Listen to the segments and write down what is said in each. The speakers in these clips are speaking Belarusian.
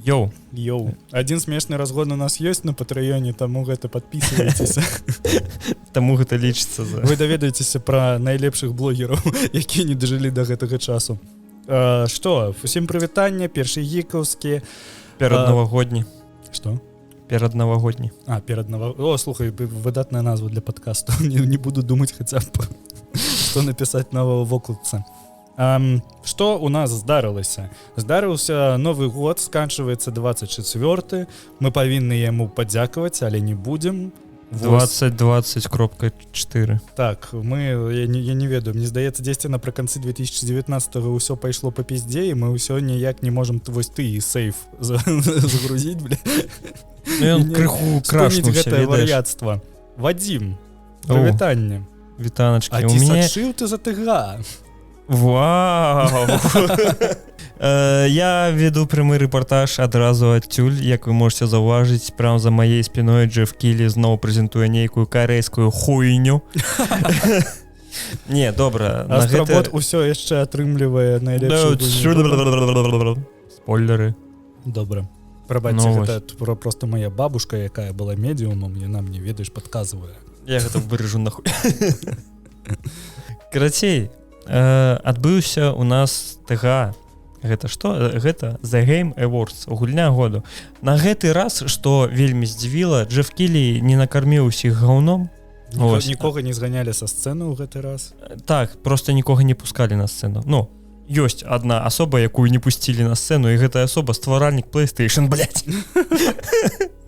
Йоу. Один смешны разгон у нас ёсць на патрыёне, таму гэта подписывайтеся. Таму гэта лічыцца за... Вы даведаецеся пра найлепшых блогераў, якія не дажылі да гэтага часу. Што, усім прывітання, першы гікаўскі. Пераднавагодні. Што? Пераднавагодні. Перад новогодні. О, слухай, выдатная назва для подкасту. Не буду думаць хаця б, што напісаць на вокладцы. Што у нас здарылася? Здарыўся Новы год, сканчваецца 24. Мы павінны яму падзякаваць, але не будзем. 2020.4. Так, я не ведаю, мне здаецца, дзесьці напрыканцы 2019-го ўсё пайшло па піздзе, і мы ўсё ніяк не можам вось ты і сейф загрузіць, бля. Ну, ён крыху крашнуўся, ведаеш. Вар'яцтва. Вадзім, прывітанне. Вітаначкі. А ці сачыў ты за ТГ? Вау! Я веду прямы рэпартаж адразу адтюль, як вы можете заўважыць, прямо за маей спиной Джефф Кілі зноў прэзентуе нейкую карэйскую хуйню. Не, добра. Астробот усё яшчэ атрымлівае найлепшую. Спойлеры. Добра. Прабачце, гэта просто моя бабушка, якая была медіумом, яна мне, ведаеш, падказвае. Я гэта вырежу нахуй. Карацей, адбыўся у нас ТГ. Гэта што? Гэта The Game Awards, гульня году. На гэты раз, што вельмі здзівіла, Джефф Кілі не накарміў усіх гаўном. Нікога не зганялі са сцэны ў гэты раз? Так, просто нікога не пускалі на сцэну. Ну, ёсць адна асоба, якую не пусцілі на сцэну, і гэтая асоба стваральнік PlayStation, блядь.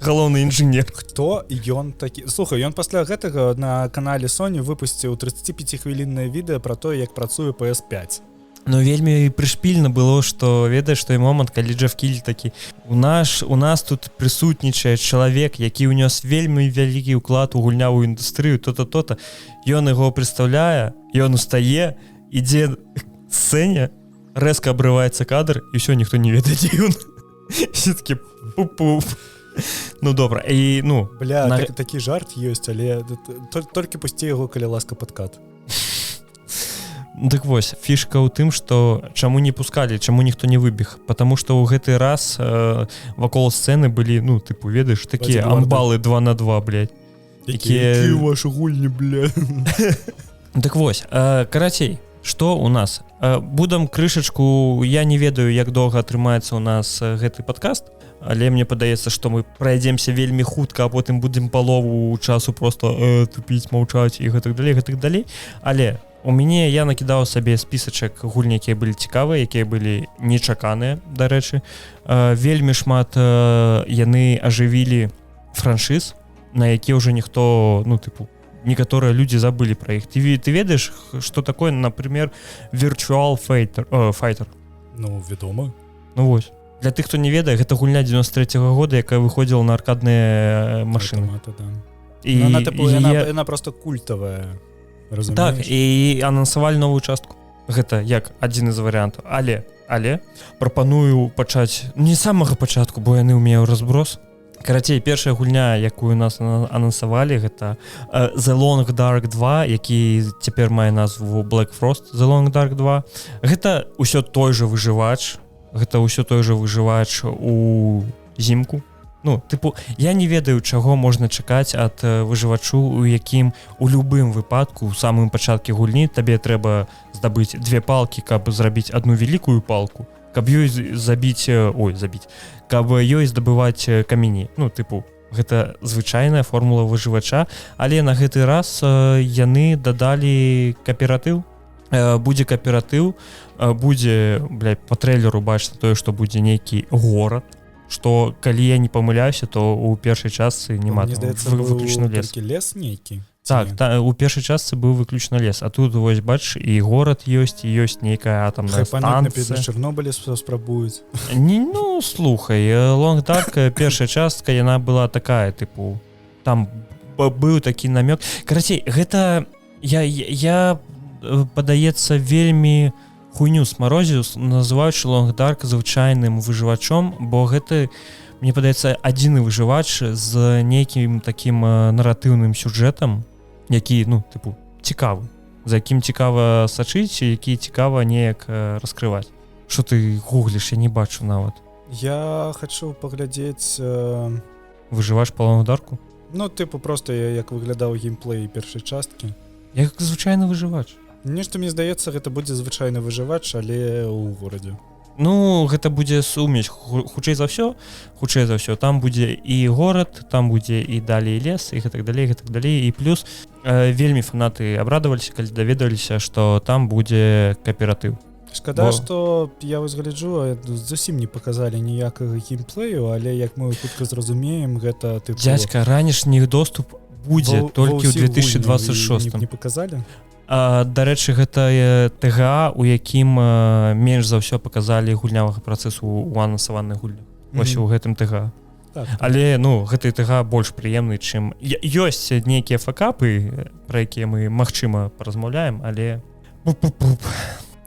Галоўны інжынер. Хто ён такі? Слухай, ён пасля гэтага на канале Sony выпусціў 35-хвіліннае відэа пра тое, як працуе PS5. Ну, вельмі прышпільна было, што ведаеш той момант, калі Джефф Кілі такі у нас тут прысутнічае чалавек, які ўнёс вельмі вялікі ўклад у гульнявую індустрыю, то-то. Ён яго прадстаўляе, ён устае, ідзе сцэне, рэзка абрываецца кадр, і ўсё, ніхто не ведае, дзе ён. Все такі пуп-пуп. Ну, добра, і, ну... Бля, такі жарт ёсць, але толькі пусці яго, калі ласка, падкат. Дык вось, фішка ў тым, што чаму не пускалі, чаму ніхто не выбег, потому што ў гэты раз вакол сцэны былі, ну, тыпу, ведаеш, такія амбалы 2 на 2, блядь. Якія вашы гульні, блядь. Дык вось, карацей, што у нас? Будам крышачку, я не ведаю, як доўга атрымаецца у нас гэты падкаст, але мне падаецца, што мы прайдземся вельмі хутка, а потым будзем палову часу просто тупіць, маўчаць і гэтак далей, але у мяне я накідаў сабе спісачак гульні, якія былі цікавыя, якія былі нечаканыя, дарэчы. Вельмі шмат яны ажывілі франшыз, на які ўжо ніхто, ну, тыпу, некаторыя людзі забылі пра іх. Ты ведаеш, што такое, например, Virtual Fighter? Ну, вядома. Ну, вось. Для тых, хто не ведае, гэта гульня 93-го года, якая выходзіла на аркадныя машыны. Яна просто культавая. Разумееш? Так, і анансавалі новую частку. Гэта як адзін з варыянтаў. Але прапаную пачаць не з самага пачатку, бо яны ўмею разброс. Карацей, першая гульня, якую нас анансавалі, гэта The Long Dark 2, які цяпер мае назву Black Frost The Long Dark 2. Гэта ўсё той жа выжывач. Гэта ўсё той жа выжывач у зімку. Ну, тыпу, я не ведаю, чаго можна чакаць ад выжывачу, у якім у любым выпадку, у самым пачатку гульні, табе трэба здабыць 2 палкі, каб зрабіць одну вялікую палку, каб ёй каб ёй здабываць камені. Ну, тыпу, гэта звычайная формула выжывача, але на гэты раз яны дадалі кааператыў. Будзе кааператыў, будзе, блядь, па трэйлеру бачна тое, што будзе нейкі горад, што калі я не памыляюся, то у першай частцы няма выключна лес. Лес нейкі? Так, у першай частцы быў выключна лес, а тут вось бач, і горад ёсць, і ёсць нейкая атамная станцыя. Чарнобылі спрабуюць. Ну, слухай, Long Dark, першая частка, яна была такая, тыпу, там быў такі намёк. Карацей, гэта я падаецца вельмі хуйню смарозіў, называючы Long Dark звычайным выжывачом, бо гэта, мне падаецца, адзіны выжывач з нейкім такім наратыўным сюжэтам, які, ну, тыпу, цікавы, за якім цікава сачыць, які цікава неяк раскрываць. Што ты гугліш, я не бачу нават. Я хачу паглядзець Выжываеш палавую дарку? ну тыпу просто як выглядаў геймплей першай часткі. Як звычайны выжывач. Нешта мне здаецца гэта будзе звычайны выжывач, але ў горадзе. Ну гэта будзе сумесь хутчэй за ўсё там будзе і горад, там будзе і далей лес і гэтак далей і плюс вельмі фанаты абрадаваліся, калі даведаліся, што там будзе кааператыў. Шкада, што я вось гляджу, зусім не паказалі ніякага геймплею, але як мы хутка зразумеем, гэта тыпу... Дзядзька, ранішні доступ будзе толькі ў 2026. Не паказалі? Дарэчы, гэта ТГА, у якім менш за ўсё паказалі гульнявага працэсу ў анансаваных гульнях. Вось у гэтым ТГА. Так. Але гэты ТГА больш прыемны, чым ёсць нейкія факапы, пра якія мы магчыма паразмаўляем, але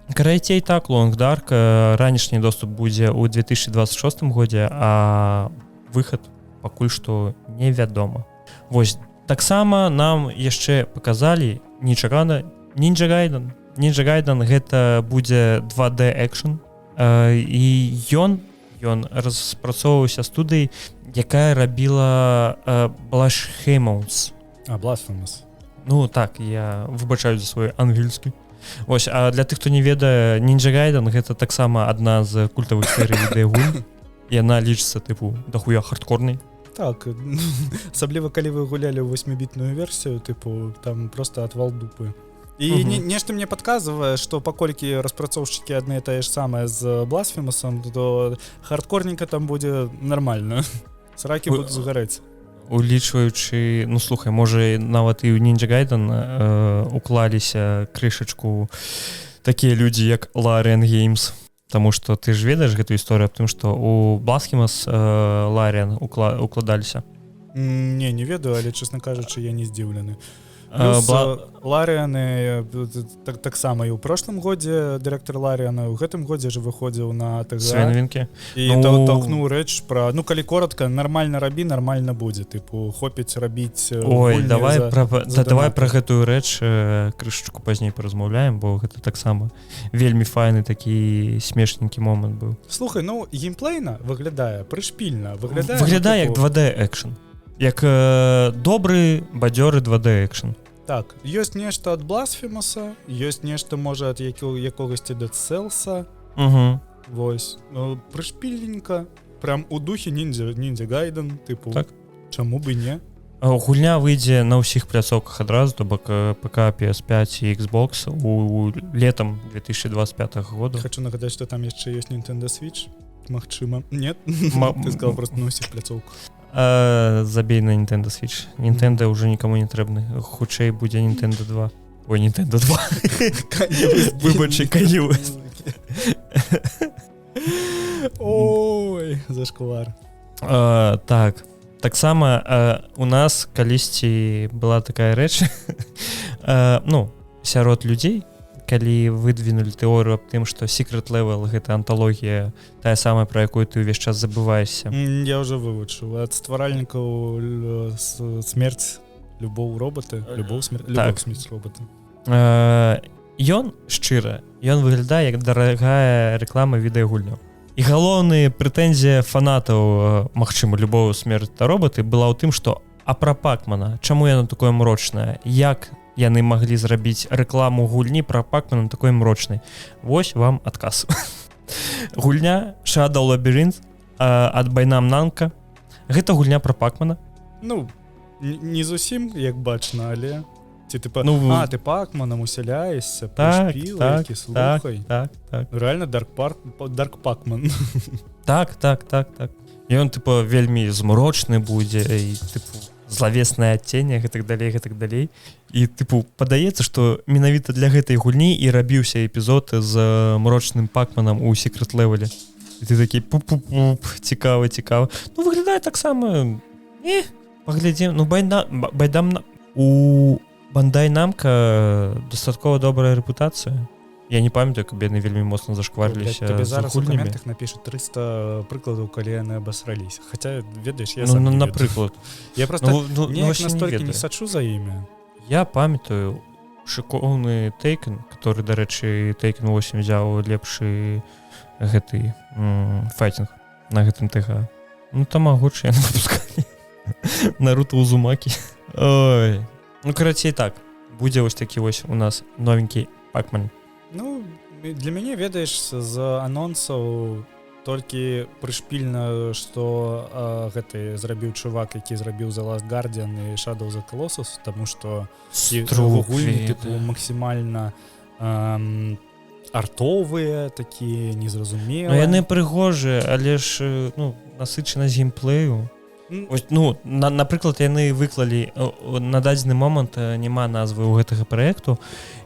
карацей так, Long Dark, ранішні доступ будзе ў 2026 годзе, а выхад пакуль што невядома. Вось таксама нам яшчэ паказалі нечакана Ninja Gaiden гэта будзе 2D экшн, і ён распрацоўваўся студыяй, якая рабіла Blasphemous. Blasphemous. Ну так, я выбачаю за свой ангельскі. Вось, а для тых, хто не ведае, Ninja Gaiden гэта таксама адна з культавых серый відэагульняў. Яна лічыцца тыпу дахуя хардкорнай. Так, асабліва калі вы гулялі ў 8-бітную версію, тыпу там просто отвал дупы. І нешта мне падказвае, што паколькі распрацоўшчыкі адны і тае ж самае з Blasphemous, то хардкорненька там будзе нармальна. Сракі будуць згарэць. Улічваючы, ну слухай, можа нават і ў Ninja Gaiden уклаліся крышачку такія людзі, як Larian Games. Таму што ты ж ведаеш гэту гісторыю аб тым, што у Blasphemous Larian укладаліся. Не ведаю, але, чесна кажучы, я не здзіўлены. Плюс Ларіаны таксама і ў прошлым годзе дырэктар Ларіана ў гэтым годзе ж выходзіў на ТГА. Свінвінкі. І толкнуў рэч пра, ну калі коротка, нармальна рабі, нармальна будзе, тыпу хопіць рабіць. Ой, давай пра гэтую рэч крышачку пазней паразмаўляем, бо гэта таксама вельмі файны такі смешненькі момант быў. Слухай, ну геймплейна выглядае прышпільна, выглядае як 2D экшн. Як добры бадзёры 2D экшн. Так, ёсць нешта ад Blasphemous, ёсць нешта можа ад якогасьці Dead Cells. Вось, прышпільненька, прям у духе Ninja Gaiden, тыпу. Так. Чаму бы не? Гульня выйдзе на ўсіх пляцоўках адразу, то бок ПК, PS5 і Xbox у летам 2025 года. Хочу нагадаць, што там яшчэ ёсць Nintendo Switch. Магчыма. Нет? Ты сказал просто на ўсіх пляцоўках. Забей на Nintendo Switch. Nintendo уже никому не трэбны. Хутчэй будзе Nintendo 2. Ой, Nintendo 2. Выбачай, Kanye West. Ой, зашквар. Так. Таксама у нас калісьці была такая рэч. Ну, сярод людзей, калі выдвинули тэорыю аб тым, што Secret Level гэта анталогія тая самая, пра якую ты ўвесь час забываешся. Я ўжо вывучыў. Ад стваральнікаў смерць любоў робота, любоў смерць робота. Ён шчыра, ён выглядае як дарагая рэклама відэагульняў. І галоўная прэтэнзія фанатаў, магчыма, любоў смерць роботы была ў тым, што а пра Пакмана, чаму яно такое мрочнае? Як яны маглі зрабіць рэкламу гульні пра Пакмана такой мрочнай? Вось вам адказ. Гульня Shadow Labyrinth ад Байнам Намка. Гэта гульня пра Пакмана. Ну, не зусім, як бачна, але ці ты ты Пакманам усяляешся, прышпіл, які слухай. Так. Рэальна Dark Pac-Man. Так. І ён, вельмі змрочны будзе, і, злавеснае адценне, гэтак далей. І, падаецца, што менавіта для гэтай гульні і рабіўся эпізод з мрочным Пакманам у Secret Level. І ты такі пуп-пуп-пуп, цікава. Ну, выглядае таксама... Паглядзім, ну, у Бандай Намка дастаткова добрая рэпутацыя. Я не памятаю, каб яны вельмі моцна зашкварыліся за гульнямі. Табе зараз у каментах напішут 300 прыкладаў, калі яны абасраліся. Хаця, ведаеш, я сам не ведаю. Напрыклад. Я просто неяк настолькі не сачу за імі. Я памятаю шыкоўны Taken, который, дарэчы, Taken 8 взяў лепшы гэты файтинг. на гэтым ТГ. Ну тамагочы яны выпускалі. Наруто Узумакі. Ой. Ну карацей так, будзе вось такі вось у нас новенькі Пакман. Ну, для мяне, ведаеш, з анонсаў толькі прышпільна, што гэты зрабіў чувак, які зрабіў The Last Guardian і Shadow of the Colossus, таму што гульні тыпу максімальна артовыя, такія незразумелыя. Ну яны прыгожыя, але ж ну, насычанасць геймплею. Ось, ну, напрыклад, яны выклалі на дадзены момант няма назвы ў гэтага праекту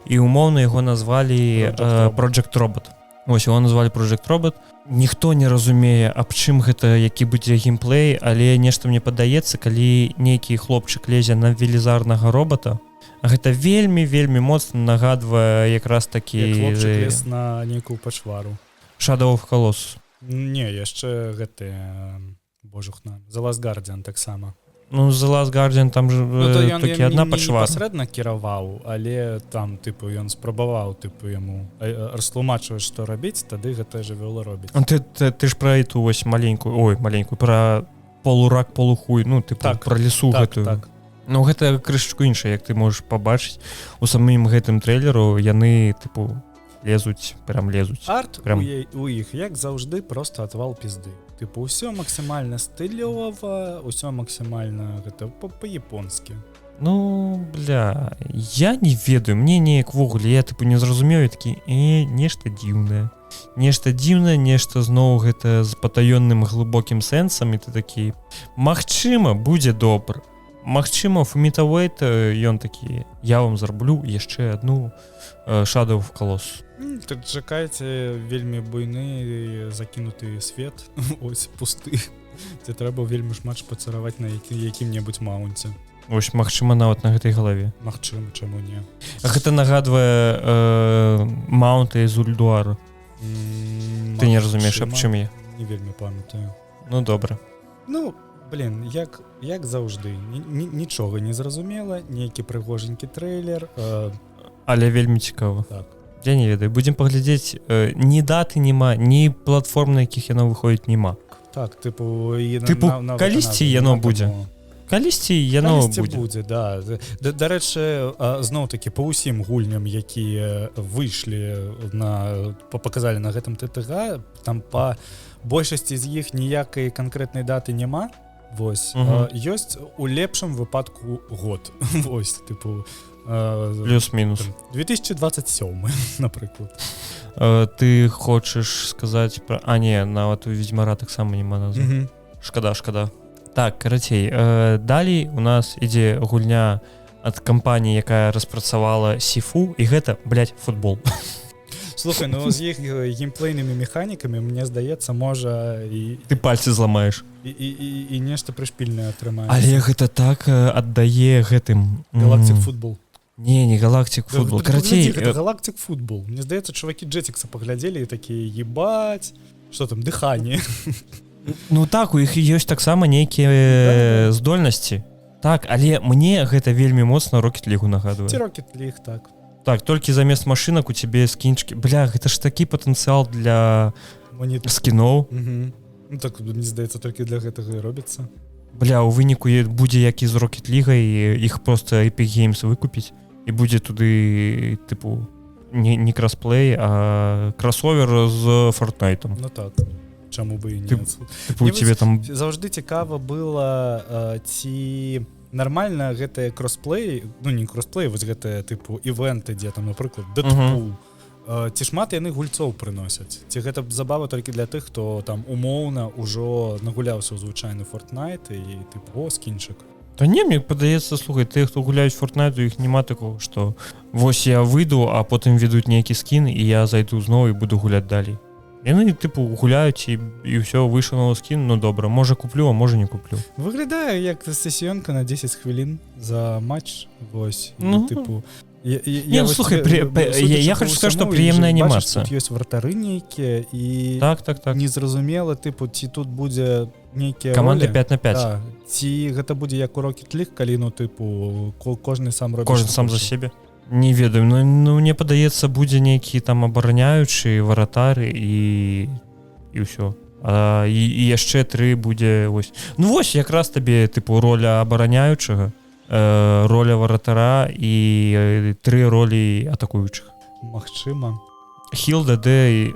і умоўна яго назвалі Project Robot. Ось его назвалі Project Robot. Ніхто не разумее, аб чым гэта, які будзе геймплей, але нешта мне падаецца, калі нейкі хлопчык лезе на велізарнага робота, гэта вельмі моцна нагадвае якраз такі... Як хлопчык лез на нейкую пачвару. Shadow of Colossus. Не, яшчэ гэты... Божухна. The Last Guardian таксама. Ну, The Last Guardian, там же толькі адна пачвара. Непасрэдна кіраваў, але там, тыпу, ён спрабаваў, тыпу, яму растлумачваць, што рабіць, тады гэта жывёла робіць. Ты ж пра эту вось маленькую, пра полурак, полухуй, ну, тыпу, так, пра лесу так, гэтую. Так. Ну, гэта крышачку іншае, як ты можаш пабачыць. У самым гэтым трэйлеру яны, тыпу, лезуць. Арт у іх, як заўжды, проста адвал пізды. Тыпу, ўсё максімальна стылёва, ўсё максімальна гэта па-японскі. Ну, бля, я не ведаю, мне неяк ввогуле, я тыпу не зразумею, такі, нешта дзіўнае. Нешта дзіўнае, нешта зноў гэта з патаённым глыбокім сэнсам, і ты такі, магчыма, будзе добра. Магчыма, Фуміта Уэйт, ён такі, я вам зраблю яшчэ адну Shadow of Colossus. Так чакайце вельмі буйны закінуты свет, ось пусты, дзе трэба вельмі шмат шпацыраваць на якім-небудзь маунце. Вось, магчыма, нават на гэтай галаве. Магчыма, чаму не. Гэта нагадвае маунты з Ульдуару. Ты не разумееш, аб чым я? Не вельмі памятаю. Ну, добра. Ну, блин, як заўжды, нічога не зразумела, нейкі прыгоженькі трэйлер. Але вельмі цікава. Так. Я не ведаю, будзем паглядзець, ні даты няма, ні платформ, на якіх яно выходзіць, няма. Так, тыпу, калісьці яно будзе. Калісьці яно будзе, да. Дарэчы, зноў-такі па ўсім гульням, якія выйшлі паказалі на гэтым ТТГ, там па большасці з іх ніякай канкрэтнай даты няма. Вось, ёсць у лепшым выпадку год. Вось, тыпу, плюс-мінус 2027, напрыклад. Ты хочаш сказаць пра... не, нават у Ведзьмара таксама няма назвы. Шкада. Так, карацей, далей у нас ідзе гульня ад кампаніі, якая распрацавала Сіфу, і гэта, блядь, футбол. Слухай, ну з іх геймплейнымі механікамі, мне здаецца, можа і... Ты пальцы зламаеш. І нешта прышпільнае атрымаецца. Але гэта так аддае гэтым... Галактик футбол. Не Галактик футбол. Карацей, гэта Галактик футбол. Мне здаецца, чувакі Джетикса паглядзелі і такія, ебать, што там, дыханне. Ну так, у іх ёсць таксама нейкія здольнасці. Так, але мне гэта вельмі моцна Rocket League нагадвае. Ці Rocket League, так. Так, толькі замест машынак у цябе скінчкі. Бля, гэта ж такі патэнцыял для скіноў. Ну так, мне здаецца, толькі для гэтага і робіцца. Бля, у выніку будзе як і з Rocket League, і іх проста Epic Games выкупіць. І будзе туды, тыпу, не кросплей, а кросовер з Fortnite. Ну так, чаму бы і не. Тыпу, у цябе там... Заўжды цікава было, ці нармальна гэтыя кросплей, ну не кросплей, вось гэтыя, тыпу, івенты, дзе там, напрыклад, Дэдпул. Ці шмат яны гульцоў прыносяць? Ці гэта забава толькі для тых, хто там умоўна ўжо нагуляўся ў звычайны Fortnite і тыпу, скінчык? Та не, мне падаецца, слухай, тых, хто гуляюць Fortnite, у іх няма такого, што вось я выйду, а потым ведуць нейкі скін, і я зайду зноў і буду гуляць далей. Яны, тыпу, гуляюць і ўсё, выйшаў новы скін, ну добра, можа куплю, а можа не куплю. Выглядае як сесіёнка на 10 хвілін за матч, вось, і тыпу... Не, слухай, я хочу сказаць, што прыемная анімацыя. Тут ёсць вартары нейкія, і так. Незразумела, тыпу, ці тут будзе нейкія каманды 5 на 5. Так, ці гэта будзе як у Rocket League, калі, ну, тыпу, кожны сам робіць. Кожны сам за сябе. Не ведаю, ну мне падаецца, будзе нейкі там абараняючы варатары і ўсё. і яшчэ 3 будзе вось. Ну вось якраз табе тыпу роля абараняючага, роля варатара і 3 ролі атакуючых. Магчыма. Хіл ДД,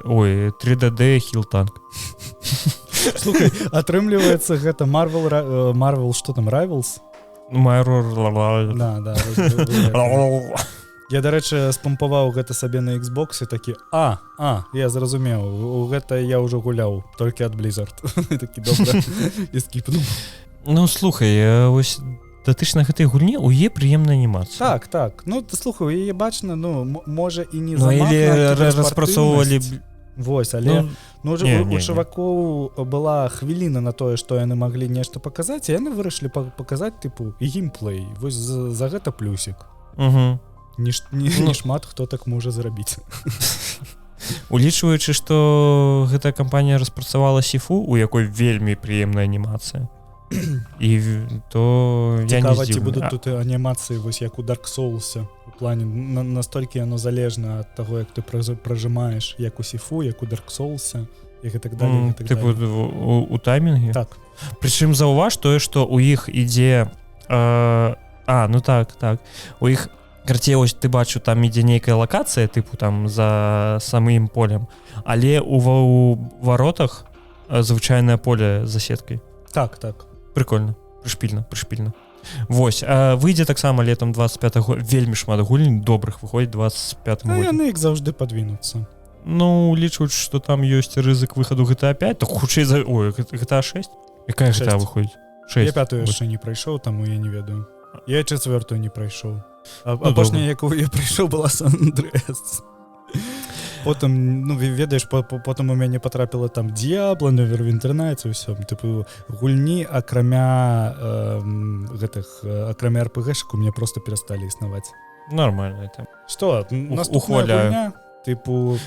ой, 3DD, хіл танк. Слухай, атрымліваецца гэта Marvel, што там, Rivals? Да. Я, дарэчы, спампаваў гэта сабе на Xbox і такі, я зразумеў, гэта я ўжо гуляў, толькі ад Blizzard. Такі добра, і скіпнуў. Ну, слухай, ось датычна гэтай гульні, у яе прыемная анімацыя. Так. Ну, слухай, у яе бачна, ну, можа і не замах на кіберспартыўнасць. Распрацоўвалі... Вось, але у чувакоў была хвіліна на тое, што яны маглі нешта паказаць, і яны вырашылі паказаць, тыпу, геймплей. Вось за гэта плюсік. Не шмат хто так можа зрабіць. Улічваючы, што гэтая кампанія распрацавала Сіфу, у якой вельмі прыемная анімацыя. І то я не здзіўны. Цікава, ці будуць тут анімацыі, вось як у Dark Souls. У плане, настолькі яно залежна ад таго, як ты пражымаеш, як у Сіфу, як у Dark Souls, і так далее. Тыпу у таймінгі? Так. Прычым заўваж тое, што у іх ідзе... ну так. У іх, карцей, ось ты бачу, там ідзе нейкая лакацыя, тыпу там за самым полем, але у варотах звычайнае поле за сеткай. Так. Прикольно, прышпільна. Вось, выйдзе таксама летом 25-го, вельмі шмат гульні добрых выходзіць 25-м годзе. Яны як заўжды падвінуцца. Ну, лічуць, што там ёсць рызык выхаду GTA 5, так хутчэй за... Ой, GTA 6? Якая GTA выходзіць? 6. Я 5-ю яшчэ не прайшоў, таму я не ведаю. Я 4-ю не прайшоў. Апошняя, якую я прайшоў, была Сан-Андрэас. Потым, ну, ведаеш, потым у мяне потрапіла там Diablo, Neverwinter Nights і ўсё. Тыпу, гульні, акрамя RPG-шек, у мяне просто перасталі існаваць. Нормально это. Што, наступная гульня? Тыпу...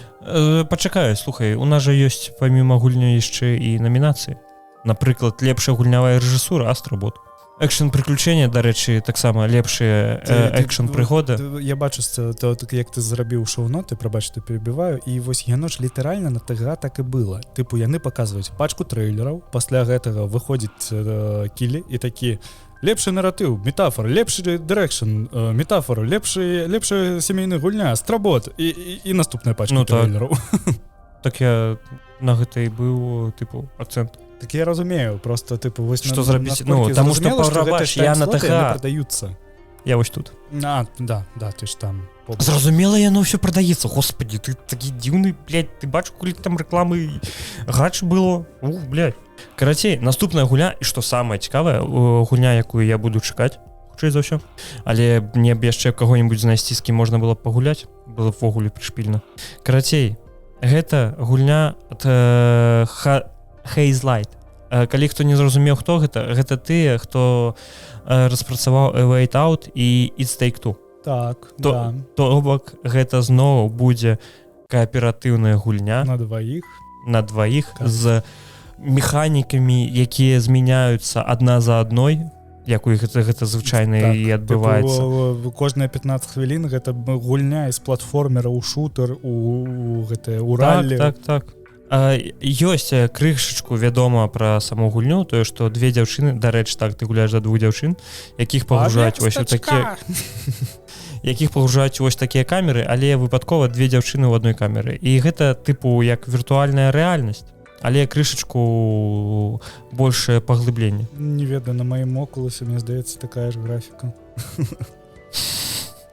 Пачакай, слухай, у нас жа ёсць паміма гульня яшчэ і намінацыі. Напрыклад, лепшая гульнявая рэжысура Астробот. Экшн-прыключення, дарэчы, таксама лепшыя экшн-прыгоды. Я бачу, як ты зрабіў шоу-ноты, прабач, ты перебіваю, і вось яно ж літаральна на ТГ так і было. Тыпу, яны паказваюць пачку трэйлераў, пасля гэтага выходзіць кілі і такі лепшы наратыў, метафор, лепшы дырэкшн, метафор, лепшая сямейная гульня, Астробот і наступная пачка трэйлераў. Так я на гэта і быў, тыпу, акцэнт. Так я разумею, просто типу вось што зрабіць, ну, таму што паграбаш, я на ТГ прадаюцца. Я вось тут. Да, ты ж там. Зразумела, яно ўсё прадаецца. Господі, ты такі дзіўны, блядь, ты бачу, калі там рэкламы гач было. Блядь. Карацей, наступная гульня, і што самае цікавае, гульня, якую я буду чакаць, хутчэй за ўсё. Але мне б яшчэ каго-нибудь знайсці, з кім можна было пагуляць, было ввогуле прышпільна. Карацей, гэта гульня ад Hazelight. Калі хто не зразумеў, хто гэта тыя, хто распрацаваў A Way Out і It's Take-Two. Так, да. То бок гэта зноў будзе кааператыўная гульня на дваіх так. З механікамі, якія змяняюцца адна за адной, як у іх гэта звычайна так, і адбываецца. Кожныя 15 хвілін гэта гульня з платформера ў шутер, у раллі. Так. Ёсць крышачку вядома пра саму гульню, тое, што две дзяўчыны, дарэчы, так, ты гуляеш за двух дзяўчын, якіх пагружаюць вось у такія... якіх пагружаюць вось такія камеры, але выпадкова две дзяўчыны ў адной камеры. І гэта, тыпу, як віртуальная рэальнасць, але крышачку большае паглыбленне. Не ведаю, на маім Oculus, мне здаецца, такая ж графіка.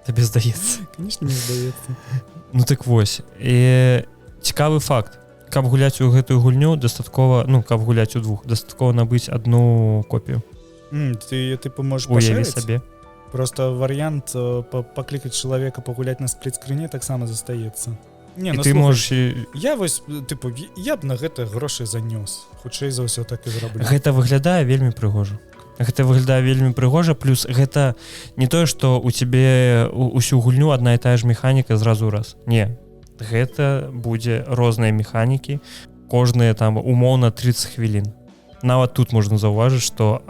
Табе здаецца? Конечно, не здаецца. Ну так вось. І цікавы факт. Каб гуляць у гэтую гульню, дастаткова, ну, каб гуляць удвух, дастаткова набыць одну копію. Ты можаш пашырыць сабе. Просто варыянт паклікаць чалавека пагуляць на спліт-скрыне таксама застаецца. Не, ну, ты можаш... Я вось, тыпу, я б на гэта грошы занёс. Хутчэй за ўсё так і зраблю. Гэта выглядае вельмі прыгожа. Плюс гэта не тое, што у цябе усю гульню адна і тая ж механіка зразу раз. Не. Гэта будзе розныя механікі, кожныя там умоўна 30 хвілін. Нават тут можна заўважыць, што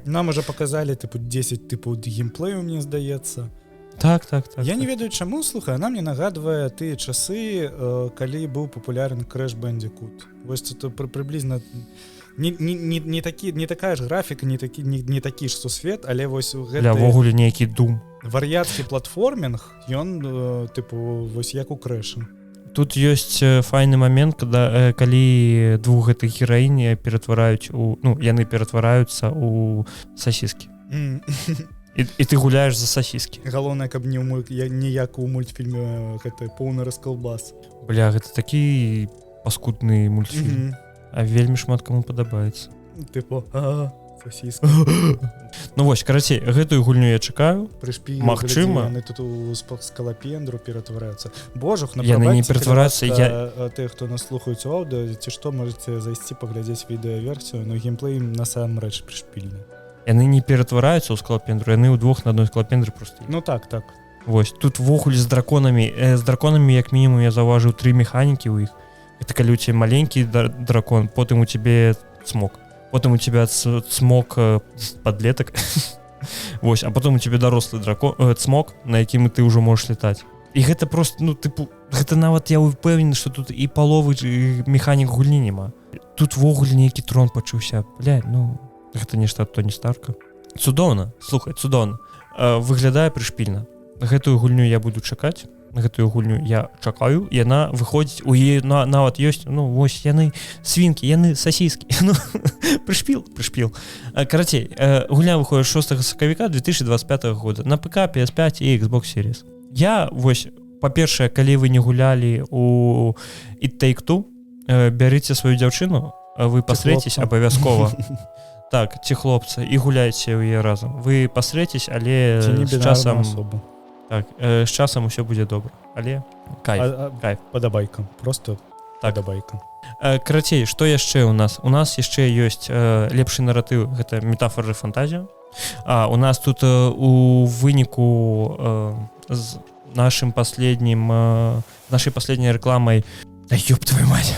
нам уже показалі 10 геймплею, мне здаецца. Так. Я не ведаю чаму, слухай, она мне нагадвае тыя часы, калі быў папулярны Crash Bandicoot. Вось это прыблізна не такая ж графіка, не такі ж сусвет, але вось ввогуле нейкі дум. Вар'яцкі платформінг, ён тыпу вось як у Crash. Тут ёсць файны момент, калі двух гэтых гераінь ператвараюць яны ператвараюцца ў сасіскі. І ты гуляеш за сасіскі. Галоўнае, каб не як у мультфільме гэта поўны расколбас. Бля, гэта такі паскудны мультфільм. А вельмі шмат каму падабаецца. Тыпу, сасіска. Ну вось, карацей, гэтую гульню я чакаю. Магчыма. Яны тут у скалапендру ператвараюцца. Божух, яны не ператвараюцца. Тыя, хто нас слухаюць у аўдыо, ці што, можаце зайсці паглядзець відэаверсію, но геймплей насамрэч прышпільны. Яны не ператвараюцца ў скалапендру, яны ўдвох на адной скалапендры проста. Ну так. Вось, тут ввогуле з драконамі. З драконамі, як мінімум, я заўважыў 3 механікі ў іх. Это калі у тебя маленький дракон, потом у тебя цмок, потом у тебя цмок подлеток, вось, а потом у тебя дорослый цмок, на якім ты ўжо можаш летаць. І гэта просто, гэта нават я упэўнены, што тут і паловы механік гульні няма. Тут ввогуле нейкі трон пачуўся. Гэта нешта ад Тоні Старка. Цудоўна, слухай, цудоўна. Выглядае прышпільна. Гэтую гульню я буду чакаць. Гэтую гульню я чакаю, яна выходзіць, у яе нават ёсць, вось яны свінкі, яны сасіскі. Прышпіл. Карацей, гульня выходзіць 6 сакавіка 2025 года на ПК, PS5 і Xbox Series. Я, вось, па-першае, калі вы не гулялі у It Take-Two, бярыце сваю дзяўчыну, вы пасрэцесь абавязкова. Так, ці хлопца, і гуляйце ў яе разам. Вы пасрэцесь, але з часам... Так, з часам усё будзе добра, але кайф. Падабайка, просто падабайка. Карацей, што яшчэ ў нас? У нас яшчэ ёсць лепшы наратыў, гэта метафора і фантазія. У нас тут у выніку з нашай последняй рэкламай... Да ёб твою мать!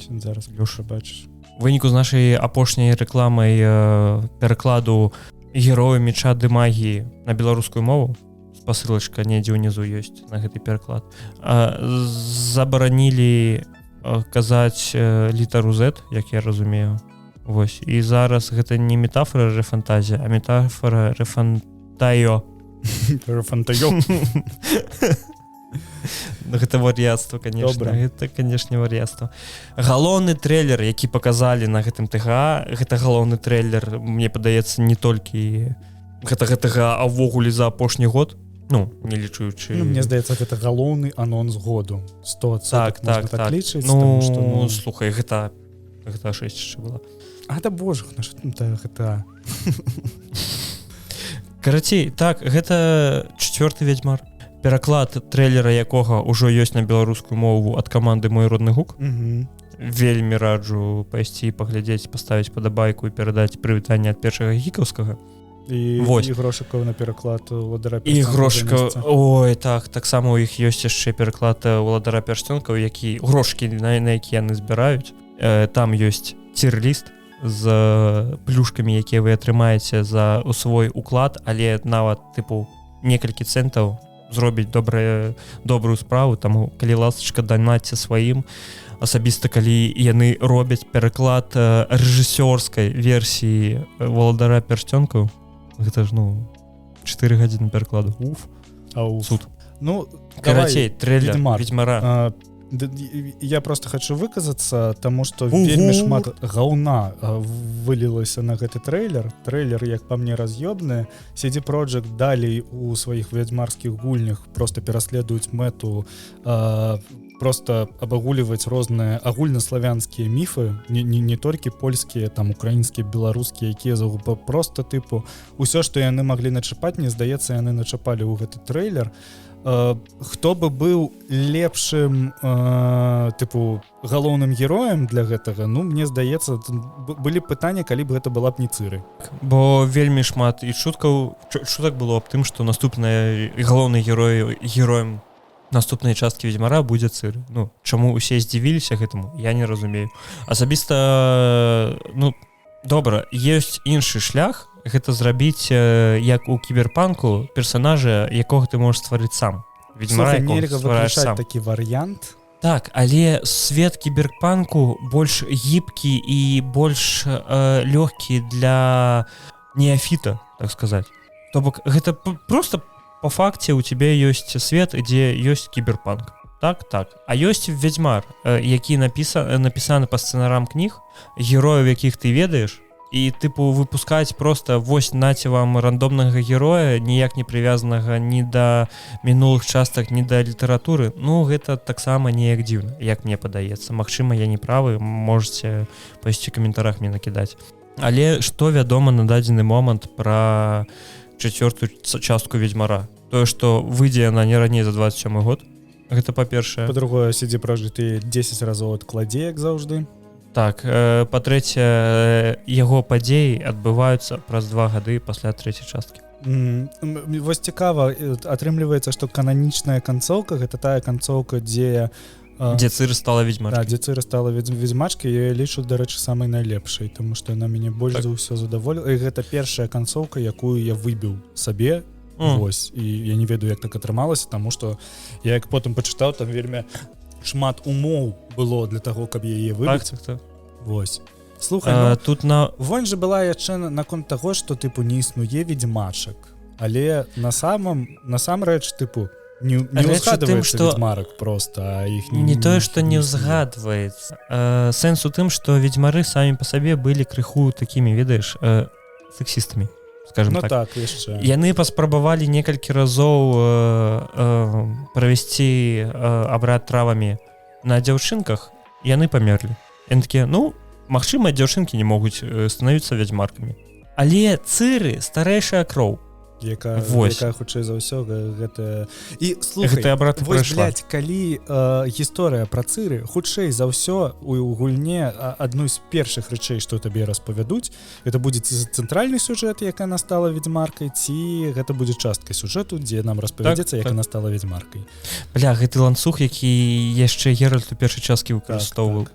Зараз, Лёша, бачыш. У выніку з нашай апошняй рэкламай перакладу героя меча ды магіі на беларускую мову, спасылачка недзе ўнізу ёсць на гэты пераклад, забаранілі казаць літару Z, як я разумею. Вось. І зараз гэта не метафора рэфантазія, а метафора рэфантайо. Рэфантайо. Гэта вар'яцтва, конечно. Гэта, канешне, вар'яцтва. Галоўны трэйлер, які паказалі на гэтым ТГА, гэта галоўны трэйлер, мне падаецца, не толькі гэта ТГА, а ўвогуле за апошні год. Не лічуючы... Мне здаецца, гэта галоўны анонс году. 100% можна так лічыць. Слухай, гэта 6 яшчэ была. Гэта божух, гэта... Карацей, так, гэта 4-й Ведзьмар. Пераклад трэйлера якога ўжо ёсць на беларускую мову ад каманды «Мой родны гук». Вельмі раджу пайсці паглядзець, паставіць падабайку і перадаць прывітанне ад першага гікаўскага. І грошыкаў на пераклад уладара персцёнкаў. І грошыкаў, ой, таксама ў іх ёсць яшчэ пераклад уладара персцёнкаў, які грошкі, на якія яны збіраюць. Там ёсць цір-ліст з плюшкамі, якія вы атрымаеце за свой уклад, але нават, некалькі цэнтаў зробіць добрую справу, таму калі ласачка данаце сваім, асабіста калі яны робяць пераклад рэжысёрскай версіі валадара персцёнкаў, гэта ж 4 гадзіны перакладу. Суд. Карацей, трэйлер Ведьмара. Я просто хочу выказацца, таму што вельмі шмат гаўна вылілася на гэты трэйлер. Трэйлер, як па мне, раз'ёбны. CD Projekt далей у сваіх ведзьмарскіх гульнях просто пераследуюць мэту просто абагуліваць розныя агульнаславянскія міфы, не толькі польскія, там украінскія, беларускія, якія просто усё, што яны маглі начапаць, мне здаецца, яны начапалі ў гэты трэйлер. Хто бы быў лепшым галоўным героем для гэтага, мне здаецца, былі пытанні, калі б гэта была б не Цыры. Бо вельмі шмат і шутак было аб тым, што наступная галоўны героем наступнай часткі Ведьмара будзе Цыры. Чаму усе здзівіліся гэтаму, я не разумею. Асабіста, добра, ёсць іншы шлях гэта зрабіць як у кіберпанку персонажа, якога ты можаш стварыць сам. Слухай, нельга выключаць такі варыянт. Так, але свет кіберпанку больш гібкі і больш лёгкі для неафіта, так сказаць. То бок гэта просто по факце у тебе ёсць свет, дзе ёсць кіберпанк. Так. А ёсць Ведьмар, які напісаны па сцэнарам кніг, герояў, якіх ты ведаеш, і тыпу выпускаць просто вось наце вам рандомнага героя, ніяк не прывязанага ні да мінулых частак, ні да літаратуры. Ну, гэта таксама неяк дзіўна, як мне падаецца. Магчыма, я не правы, можете пайсці ў каментарах мне накідаць. Але што вядома на дадзены момант пра 4-ю частку Ведьмара? Тое, што выйдзе яна не раней за 27 год. Гэта па-першае. Па-другое, сидзі пражыты 10 разоў адкладзе, як заўжды. Так, па-трэцяе, яго падзеі адбываюцца праз 2 гады пасля 3-й часткі. Вось цікава, атрымліваецца, што кананічная канцоўка, гэта тая канцоўка, дзе Цыры стала ведьмачкай. Да, дзе Цыры стала ведьмачкай, я лічу, дарэчы, самай найлепшай, таму што яна мяне больш за ўсё задаволіла. І гэта першая канцоўка, якую я выбіў сабе. Вось, і я не ведаю, як так атрымалася, таму што я як потым пачытаў, там вельмі шмат умоў было для таго, каб яе выбіць. Так. Вось. Слухай, тут вонь жа была яшчэ наконт таго, што тыпу не існуе ведьмачак, але насамрэч тыпу не ўзгадваецца ведьмарак просто, а іх не тое, што не ўзгадваецца. Сэнс у тым, што ведьмары самі па сабе былі крыху такімі, ведаеш, сексістамі, скажем так. Ну так, яшчэ. Яны паспрабавалі некалькі разоў правесці абрад травамі на дзяўчынках, яны памерлі. Яны такія, ну, магчыма, дзяўчынкі не могуць становіцца ведьмаркамі. Але Цыры старэйшая кроў. Якая хутчэй за ўсё гэта... І слухай, вось, блядь, калі гісторыя пра Цыры, хутчэй за ўсё у гульне адной з першых рэчэй, што табе распавядуць, гэта будзе ці цэнтральны сюжэт, як яна стала ведьмаркай, ці гэта будзе часткай сюжэту, дзе нам распавядзецца, як яна стала ведьмаркай. Бля, гэты ланцуг, які яшчэ Геральт у першай часткі выкарыстоўваў.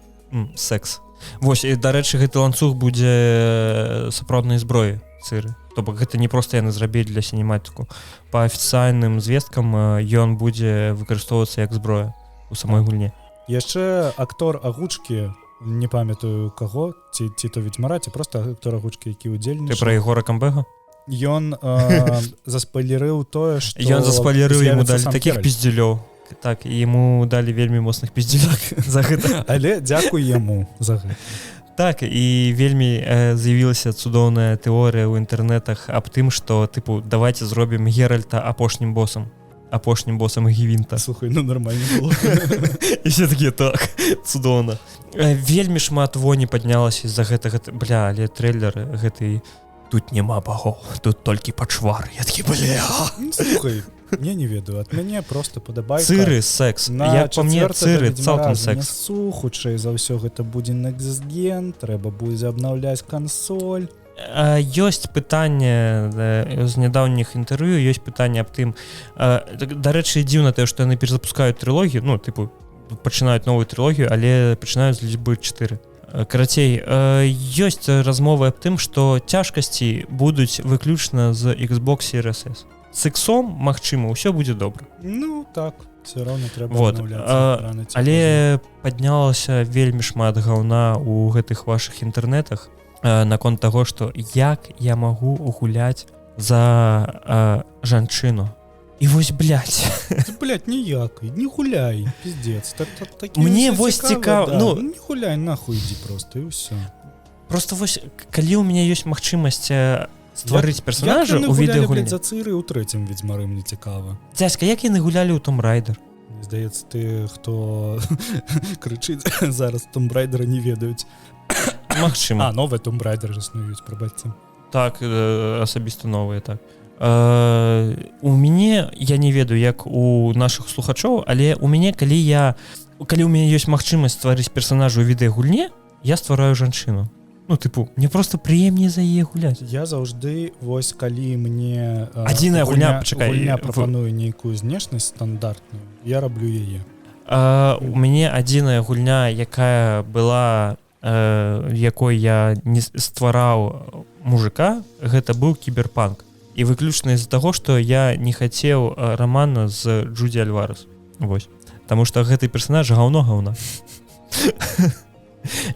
Секс. Вось, і, дарэчы, гэты ланцуг будзе сапраўднай зброі Цыры. То бок гэта не проста яны зрабілі для сінематыку. Па афіцыйным звесткам ён будзе выкарыстоўвацца як зброя у самой гульне. Яшчэ актор агучкі, не памятаю каго, ці то ведьмара, ці проста актор агучкі, які ўдзельнічаў. Ты пра Егора Камбэга? Ён заспойлерыў тое, што... Ён заспойлерыў, яму далі такіх піздзюлёў. Так, і яму далі вельмі моцных піздзюлёк за гэта. Але дзякуй яму за гэта. Так, і вельмі з'явілася цудоўная тэорыя ў інтэрнетах аб тым, што, тыпу, давайте зробім Геральта апошнім босам Гівінта. Слухай, ну нормально было. І все такія, так, цудоўна. Вельмі шмат воні паднялася з-за гэтага, бля, але трэйлер гэты, тут няма багоў, тут толькі пачвар. Я такі, бля. Слухай, я не ведаю, ад мяне просто падабайка. Цыры, секс. Як па мне, Цыры цалкам секс. Хутчэй за ўсё гэта будзе next gen, трэба будзе абнаўляць кансоль. Ёсць пытанне з нядаўніх інтэрв'ю, ёсць пытанне аб тым. Дарэчы, дзіўна тое, што яны перезапускаюць трылогію, ну, тыпу, пачынаюць новую трылогію, але пачынаюць з лічбы 4. Карацей, ёсць размовы аб тым, што цяжкасці будуць выключна з Xbox Series S. С X-ом, магчыма, ўсё будзе добра. Ну, так, все роўно трэба абнаўляцца. Але паднялася вельмі шмат гаўна ў гэтых вашых інтэрнетах наконт таго, што як я магу гуляць за жанчыну. І вось, блядь. Блядь, ніякай, не гуляй, пиздец. Мне вось цікава, ну, не гуляй, нахуй ідзі просто, і ўсё. Просто вось, калі ў мяне ёсць магчымасць стварыць персонажа ў відэагульні. Як яны гулялі, блядь, за Цыры ў 3-м Ведьмары, мне цікава. Дзядзька, як яны гулялі ў Tomb Raider? Мне здаецца, ты, хто крычыць зараз Tomb Raider не ведаюць. Магчыма. Новыя Tomb Raider існуюць, прабачце. Так, асабіста новыя, так. У мяне, я не ведаю, як у нашых слухачоў, але у мяне, калі у мяне ёсць магчымасць стварыць персонажа ў відэагульне, я ствараю жанчыну. Ну, тыпу, мне просто прыемней за яе гуляць. Я заўжды, вось, калі мне адзіная гульня прапануе нейкую знешнасць стандартную, я раблю яе. У мяне адзіная гульня, якая была якой я не ствараў мужика, гэта быў кіберпанк. І выключна з-за таго, што я не хацеў рамана з Джуді Альварес. Вось. Таму што гэты персанаж гаўно.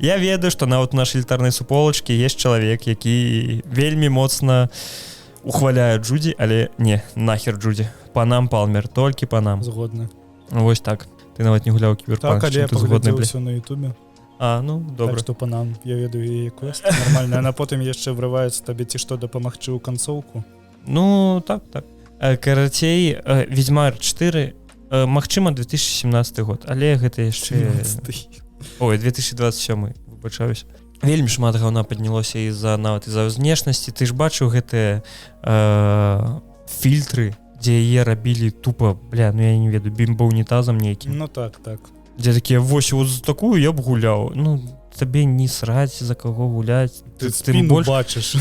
Я ведаю, што нават у нашай элітарнай суполачкі ёсць чалавек, які вельмі моцна ухваляе Джуді, але не, нахер Джуді. Панам Палмер, толькі панам. Згодны. Вось так. Ты нават не гуляў кіберпанк, так, чым ты згодны, бля. Так, але я паглядзеў ўсё на ютубе. Ну, добра. Так што панам, я ведаю яе квест. Нормально. Яна потым яшчэ врываецца табе ці што дапамагчы ў канцоўку. Ну, так. Карацей, Ведьмар 4, магчыма, 2017 год, але гэта яшчэ... 2027, выбачаюсь. Вельмі шмат гаўна паднялося нават і-за знешнасці. Ты ж бачыў гэтыя фільтры, дзе яе рабілі тупа, я не ведаю, бімба-унітазам нейкім. Ну так. Дзе такія, вось, вот за такую я б гуляў. Ну, табе не сраць, за каго гуляць. Ты спіну бачыш.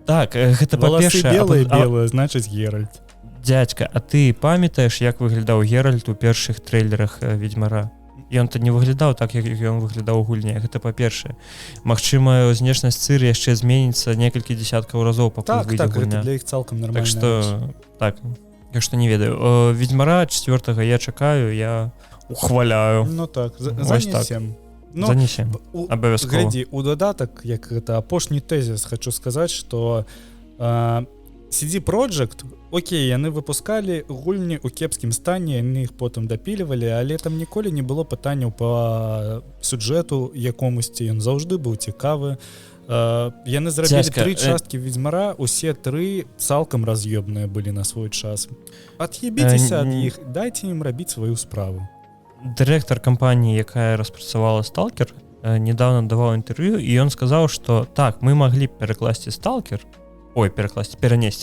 Так, гэта па-першае... Валасы белыя, значыць Геральт. Дзядзька, а ты памятаеш, як выглядаў Геральт у першых трэйлерах Ведьмара? Ён-то не выглядаў так, як ён выглядаў у гульне. Гэта па-першае. Магчыма, знешнасць Цыры яшчэ зменіцца некалькі дзесяткаў разоў, пакуль выйдзе гульня. Так, гэта для іх цалкам нармальная. Так што не ведаю. Ведьмара 4-го я чакаю, я ухваляю. Ну так, занесем. Ну, занесем, абавязкова. Глядзі, у дадатак, як гэта апошні тэзіс, хочу сказаць, што CD Projekt, окей, яны выпускалі гульні ў кепскім стане, яны іх потым дапілівалі, але там ніколі не было пытанняў па сюжэту якомусьці, ён заўжды быў цікавы. Яны зрабілі 3 часткі Ведьмара, усе 3 цалкам раз'ёбныя былі на свой час. Ад'ебіцеся ад іх, дайце ім рабіць сваю справу. Дырэктар кампаніі, якая распрацавала Stalker, недавно даваў інтэрв'ю, і ён сказаў, што так, мы маглі перанесці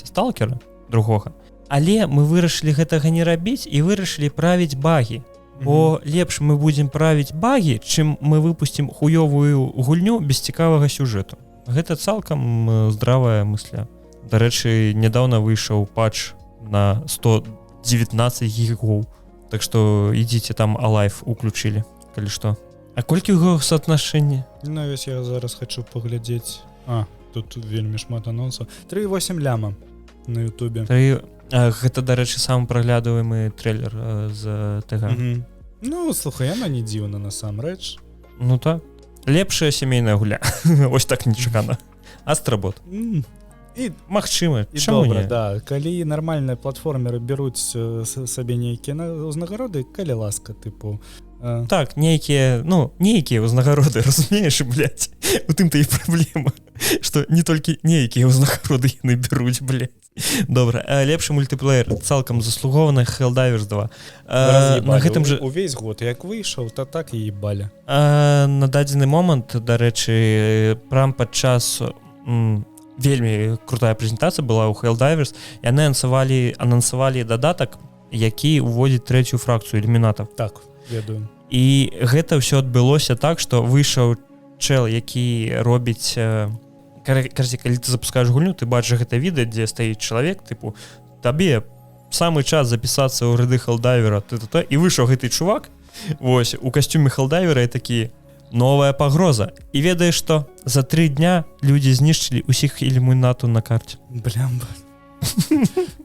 Stalkера другога, але мы вырашылі гэтага не рабіць і вырашылі правіць багі. Бо лепш мы будзем правіць багі, чым мы выпусцім хуёвую гульню без цікавага сюжэту. Гэта цалкам здравая мысля. Дарэчы, нядаўна выйшаў патч на 119 гігаў. Так што ідзіце там Alive уключылі, калі што. А колькі ў яго соотношэнні? Ну, вось я зараз хочу паглядзець. Тут вельмі шмат анонсаў. 3,8 ляма на ютубе. Гэта, дарэчы, самы праглядваемы трэйлер з ТГ. Ну, слухай, яна не дзіўна насамрэч. Ну так. Лепшая сямейная гуля. Ось так нечакана. Астработ. І магчыма, чаму добра, не? Да. Калі нармальныя платформеры бяруць сабе нейкія ўзнагароды, калі ласка, тыпу. Так, нейкія ўзнагароды, разумееш, блядь. У тым-то і праблема, што не толькі нейкія ўзнагароды яны бяруць, блядь. Добра, лепшы мультиплеер цалкам заслугованы Helldivers 2. На гэтым жа увесь год як выйшаў, то так і ебалі. На дадзены момант, дарэчы, прям падчас вельмі крутая прэзентацыя была ў Helldivers, яны анансавалі дадатак, які ўводзіць 3-ю фракцыю ілюмінатаў. Так, ведаю. І гэта ўсё адбылося так, што выйшаў чэл, які робіць... Кажа, калі ты запускаеш гульню, ты бачыш гэта відэа, дзе стаіць чалавек, тыпу, табе самы час запісацца ў ряды Helldivera, і выйшаў гэты чувак, вось, у касцюме Helldivera і такі, новая пагроза. І ведаеш што? За 3 дня людзі знішчылі ўсіх ілюмінатаў на карце. Блямба.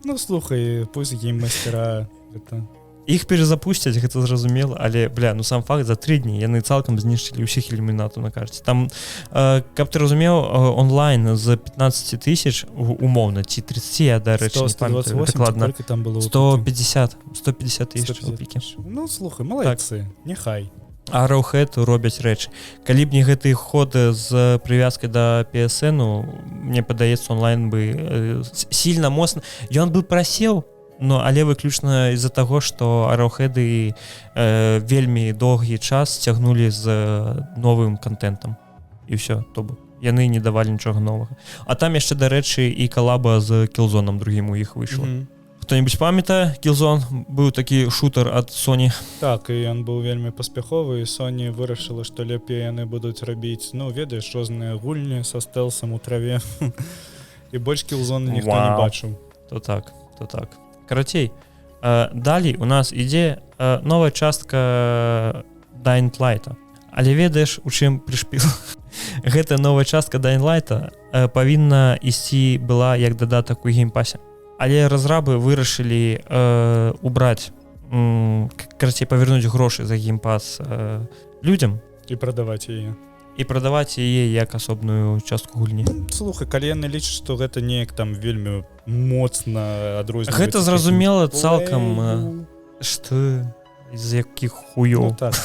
Ну, слухай, пусть гейммастера гэта... Іх перезапусцяць, гэта зразумела, але, сам факт, за 3 дні яны цалкам знішчылі ўсіх ілюмінатаў на карце. Там, каб ты разумеў, онлайн з 15 тысяч, умоўна, ці 30, я, дарэчы, не памятаю дакладна. 150 тысяч рупікі. Ну, слухай, малайцы, няхай. Arrowhead робяць рэчы. Калі б не гэты ход з прывязкай да PSN, мне падаецца, онлайн бы сильна моцна. Ён бы прасеў, але выключна з-за таго, што Arrowhead вельмі доўгі час цягнулі з новым контентам. І ўсё, то бок. Яны не давалі нічога новага. А там яшчэ, дарэчы, і калаба з Killzone другім у іх выйшла. Хто-нибудь памятае, Killzone быў такі шутер ад Sony. Так, і ён быў вельмі паспяховы, і Sony вырашыла, што лепей яны будуць рабіць, ведаеш, розныя гульні са стэлсам у траве. І больш Killzone ніхто не бачыў. То так. Карацей, далей у нас ідзе новая частка Dying Light. Але ведаеш, у чым прышпіл? Гэта новая частка Dying Light павінна ісці была як дадатак у геймпасе. Але разрабы вырашылі убраць, карацей, павернуць грошы за геймпас людзям і прадаваць яе. І прадаваць яе як асобную частку гульні. Слухай, калі яны лічаць, што гэта неяк там вельмі моцна адрозніваецца. Гэта зразумела цалкам, што з якіх хуёў. Ну, так.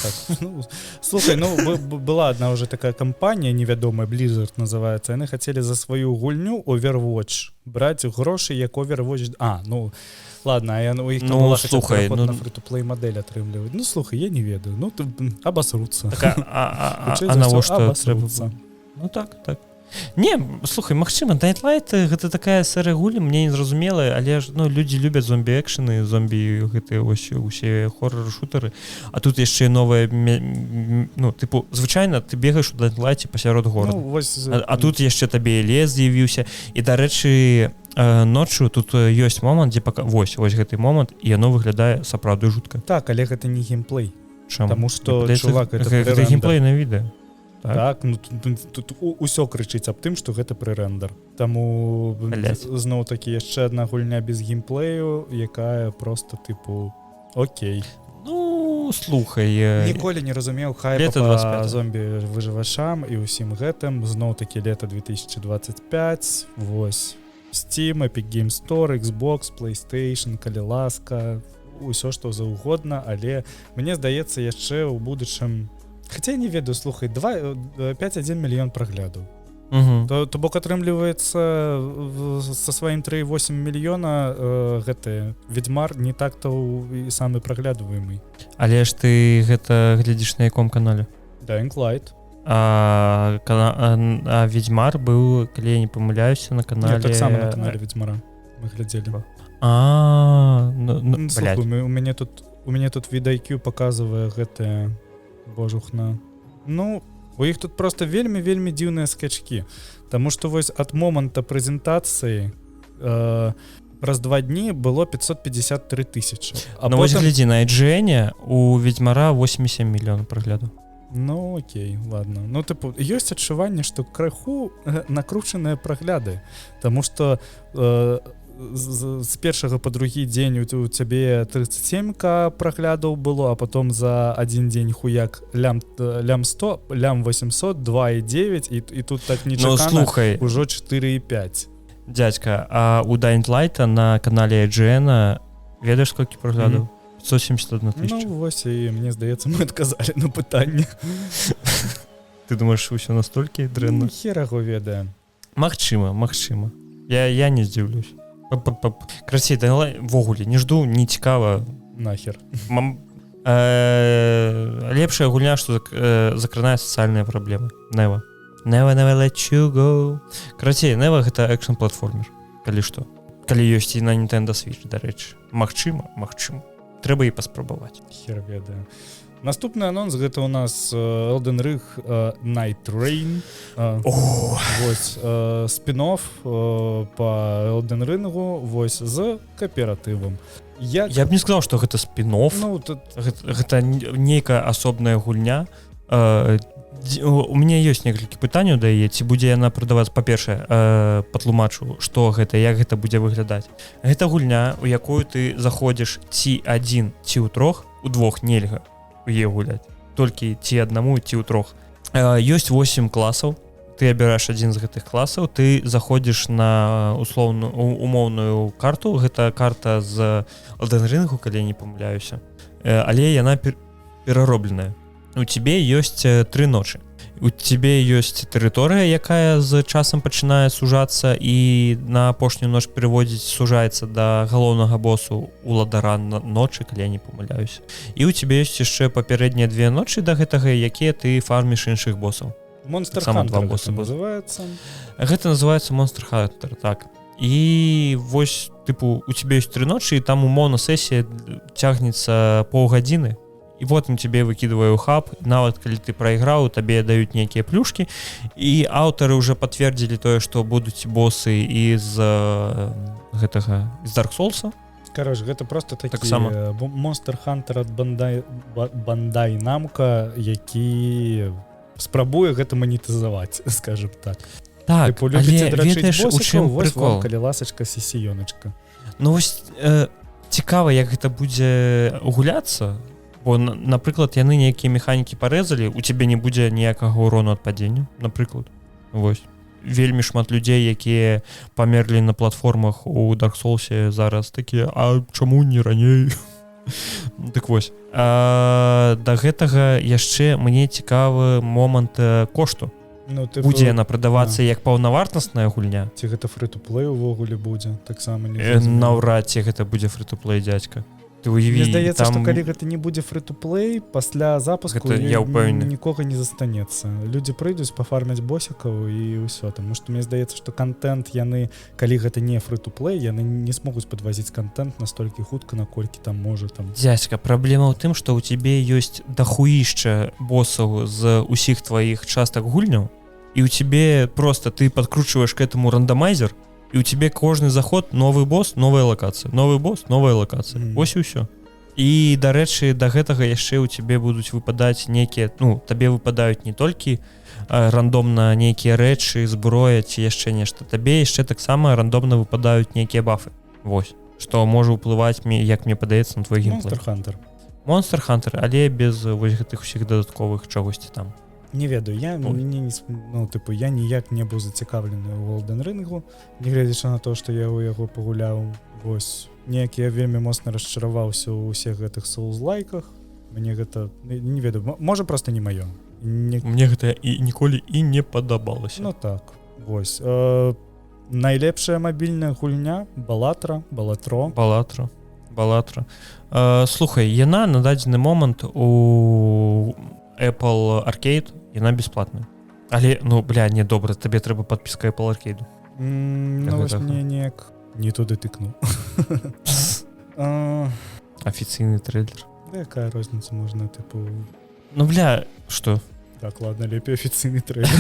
Ну, слухай, была одна уже такая кампанія невядомая, Blizzard называецца, яны хацелі за сваю гульню Overwatch браць грошы як Overwatch. Ладно, у іх там была пераход на фрі-ту-плей мадэль атрымліваць. Ну, слухай, я не ведаю. Ну, абасруцца. А навошта трэба? Ну, так. Не, слухай, магчыма, Dying Light гэта такая серыя гульня, мне не зразумелая, але ж людзі любяць зомбі-экшаны, зомбі гэтыя усе хоррор-шутары, а тут яшчэ новая, тыпу, звычайна ты бегаеш у Dying Light пасярод горада, а тут яшчэ табе лес з'явіўся, і, дарэчы, ноччу тут ёсць момант, дзе вось гэты момант, і яно выглядае сапраўды жутка. Так, але гэта не геймплей. Чаму? Таму што, чувак, гэта геймплей на відэо. Так, тут усё крычыць аб тым, што гэта прэ-рэндэр. Таму зноў-такі яшчэ адна гульня без геймплею, якая проста тыпу окей. Ну, слухай, ніколі не разумеў хайпа па зомбі-выжывачам і ўсім гэтым. Зноў-такі лета 2025, вось Steam, Epic Games Store, Xbox, PlayStation, калі ласка, усё што заўгодна, але мне здаецца яшчэ ў будучым. Хаця я не ведаю, слухай, 5,1 мільён праглядаў. То бок атрымліваецца са сваім 3,8 мільёна гэты Ведьмар не так-то і самы праглядваемы. Але ж ты гэта глядзіш на яком канале? Dying Light. А Ведьмар быў, калі я не памыляюся, на канале... Так сама на канале Ведьмара мы глядзелі. Слухай, у мяне тут VidIQ паказвае гэтае божухна. Ну, у іх тут просто вельмі дзіўныя скачкі. Таму што вось ад моманта прэзентацыі праз 2 дні было 553 тысячы. Вось глядзі, на IGN у Ведьмара 87 мільёнаў праглядаў. Ну, окей, ладно. Ну, тыпу, ёсць адчуванне, што крыху накручаныя прагляды. Таму што з першага па другі дзень у цябе 37к праглядаў было, а потом за один дзень хуяк лям 100, лям 800, 2,9 і тут так нечакана ўжо 4,5. Дядька, а у Dying Light на канале IGN ведаеш сколькі праглядаў? 171 тысяча. Ну вось, і мне здаецца, мы адказалі на пытанне. Ты думаеш, усё настолькі дрэнна? Хер яго ведае. Магчыма. Я не здзіўлюсь. Красей, ввогуле, не жду, не цікава. Нахер. Лепшая гульня, што закранае сацыяльныя праблемы. Never let you go. Красей, Never гэта экшн-платформер. Калі што. Калі ёсць і на Nintendo Switch, дарэчы. Магчыма. Трэба і паспрабаваць. Хер ведае. Наступны анонс гэта у нас Elden Ring Night Rain. Вось спін-офф па Elden Ring вось з кааператывам. Я б не сказаў, што гэта спін-офф. Гэта нейкая асобная гульня. У мяне ёсць некалькі пытанняў да яе, ці будзе яна прадавацца. Па-першае, патлумачу, што гэта, як гэта будзе выглядаць. Гэта гульня, у якую ты заходзіш ці адзін, ці ў трох, у двух нельга е гуляць, толькі ці аднаму, ці ў трох. Ёсць 8 класаў, ты абіраеш адзін з гэтых класаў, ты заходзіш на умоўную карту, гэта карта з Elden Ring, калі я не памыляюся, але яна пераробленая. У цябе ёсць 3 ночы. У цябе ёсць тэрыторыя, якая з часам пачынае сужацца і на апошнюю ноч пераводзіць, сужаецца да галоўнага босу уладара ночы, калі я не памыляюся. І ў цябе ёсць яшчэ папярэднія 2 ночы да гэтага, якія ты фарміш іншых босаў. Monster Hunter гэта называецца. Гэта называецца Monster Hunter, так. І вось, тыпу, у цябе ёсць 3 ночы, і там умоўна сесія цягнецца паўгадзіны. І вот он тебе выкидываю хаб, нават калі ты прайграў, табе даюць нейкія плюшкі, і аўтары ўжо пацвердзілі тое, што будуць босы з гэтага, з Dark Souls'а. Кароче, гэта просто такі Таксама. Monster Hunter ад Bandai Namco, які спрабуе гэта манетызаваць, скажем так. Так, Типу, любіце але драчыць ведаеш, у босікаў, чым вось прикол? вам, калі ласачка, сесіёначка. Ну вось цікава, як гэта будзе гуляцца, бо, напрыклад, яны нейкія механікі парэзалі, у цябе не будзе ніякага ўрону ад падзення, напрыклад. Вось. Вельмі шмат людзей, якія памерлі на платформах у Dark Souls зараз такія, а чаму не раней? Так вось. Да гэтага яшчэ мне цікавы момант кошту. Ну, типу, Будзе яна прадавацца як паўнавартасная гульня? ці гэта фры-ту-плэй увогуле будзе, таксама не зразумела. Наўрад ці гэта будзе фры-ту-плэй, дзядзька. Ты уяві, Мне здаецца, там... што калі гэта не будзе фры-ту-плэй, пасля запуску Гэта я ўпэўнены. нікога не застанецца. Людзі прыйдуць пафармяць босікаў і ўсё. Таму што мне здаецца, што контент яны, калі гэта не фры-ту-плэй, яны не смогуць падвазіць контент настолькі хутка, наколькі там можа там. Дзядзька, праблема ў тым, што ў цябе ёсць дахуішча босаў з усіх тваіх частак гульняў, і ў цябе просто ты падкручваеш к этому рандамайзер, і ў цябе кожны заход новы босс, новая лакацыя, новы босс, новая лакацыя. Вось і ўсё. І, дарэчы, да гэтага яшчэ ў цябе будуць выпадаць нейкія, ну, табе выпадаюць не толькі рандомна нейкія рэчы, зброя ці яшчэ нешта. Табе яшчэ таксама рандомна выпадаюць нейкія бафы. Вось. Што можа ўплываць, як мне падаецца, на твой геймплей. Monster Hunter. Monster Hunter, але без вось гэтых усіх дадатковых чагосьці там. Не ведаю, я ніяк не быў зацікаўлены ў Elden Ringу, нягледзячы на то, што я ў яго пагуляў. Вось, неяк я вельмі моцна расчараваўся ў усіх гэтых соулз-лайках. Мне гэта, не ведаю, можа проста не маё. Мне гэта і ніколі і не падабалася. Ну так, вось. Найлепшая мабільная гульня Балатра. Слухай, яна на дадзены момант у Apple Arcade, яна бесплатная. Але, ну, не, добра, табе трэба падпіска Apple Arcade. Ну, вось мне неяк не туды тыкнуў. Афіцыйны трэйлер. Якая розніца, можна, тыпу... Ну, што? Так, ладно, лепей афіцыйны трэйлер.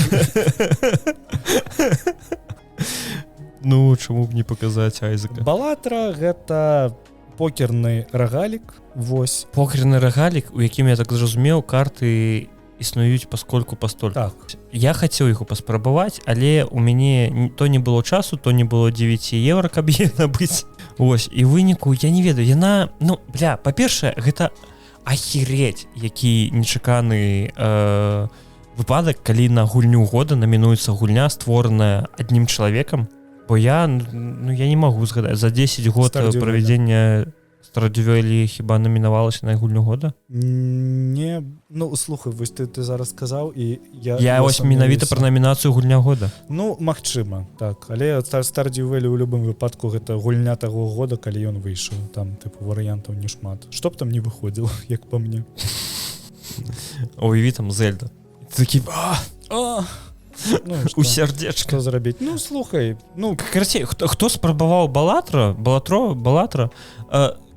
Ну, чаму б не паказаць Айзека? Балатра — гэта покерны рагалік, вось. Покерны рагалік, у якім, я так зразумеў, карты існуюць пастольку. Так. Я хацеў яго паспрабаваць, але у мяне то не было часу, то не было 9 евро, каб яе набыць. Вось, і выніку, я не ведаю, яна, па-першае, гэта ахірэць, які нечаканы выпадак, калі на гульню года намінуецца гульня, створаная аднім чалавекам, бо я не магу згадаць, за 10 год правядзення Stardew Valley хіба намінавалася на гульню года? Не, слухай, вось ты зараз сказаў, і я вось менавіта пра намінацыю гульня года. Ну, магчыма, так, але Stardew Valley ў любым выпадку гэта гульня таго года, калі ён выйшаў, там, тыпу, варыянтаў не шмат. Што б там не выходзіла, як па мне. Уяві там Зельда. Такі, у сярдзечка. Што зрабіць? Ну, слухай, карацей, хто спрабаваў Балатра,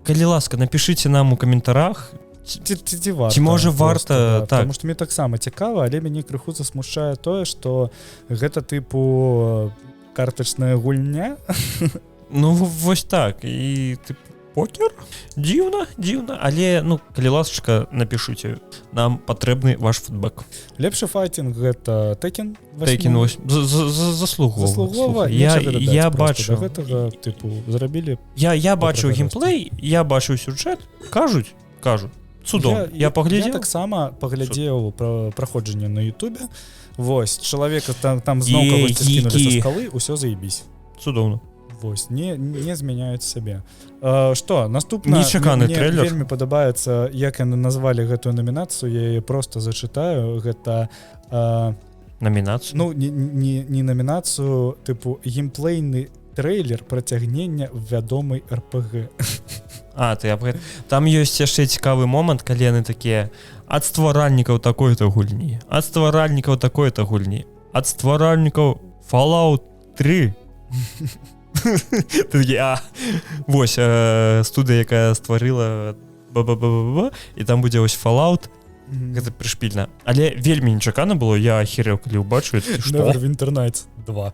калі ласка, напішыце нам у каментарах, ці можа варта, так. Таму што мне таксама цікава, але мяне крыху засмушчае тое, што гэта тыпу картачная гульня. Ну, вось так, і тыпу покер? Дзіўна, але, калі ласачка, напішуце, нам патрэбны ваш фідбэк. Лепшы файтинг гэта Tekken 8. Tekken 8, заслугова. Я бачу. Гэтага, тыпу, зрабілі. Я бачыў геймплей, я бачыў сюжэт, кажуць, цудоўна. Я паглядзеў. Я таксама паглядзеў праходжанне на Ютубе. Вось, чалавека там зноў кагосьці скінулі са скалы, усё заебісь. Цудоўна. Вось, не змяняюць сябе. Што, наступна, нечаканы трэйлер. Мне вельмі падабаецца, як яны назвалі гэтую намінацыю, я яе проста зачытаю. Гэта... Намінацыю? Ну, не намінацыю, тыпу, геймплейны трэйлер працягнення вядомай РПГ. Там ёсць яшчэ цікавы момант, калі яны такія ад стваральнікаў такой-то гульні, ад стваральнікаў такой-то гульні, ад стваральнікаў Fallout 3. Вось, студыя, якая стварыла і там будзе вось Fallout, гэта прышпільна. Але вельмі нечакана было, я ахірэў, калі ўбачу, што? Neverwinter Nights 2.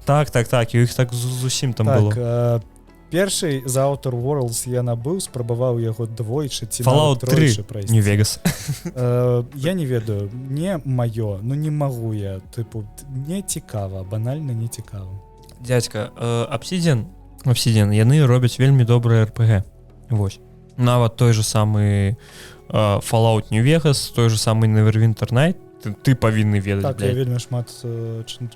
Так, і іх так зусім там было. перший за Outer Worlds я набыў, спрабаваў яго двойчы ці Fallout 3 прайсці. New Vegas. Я не ведаю, не маё, ну не магу я, тыпу, не цікава, банальна не цікава. Дядька, Obsidian, яны робяць вельмі добрыя RPG. Вось. Нават той же самы Fallout New Vegas, той же самы Neverwinter Night, ты павінны ведаць. Так, я вельмі шмат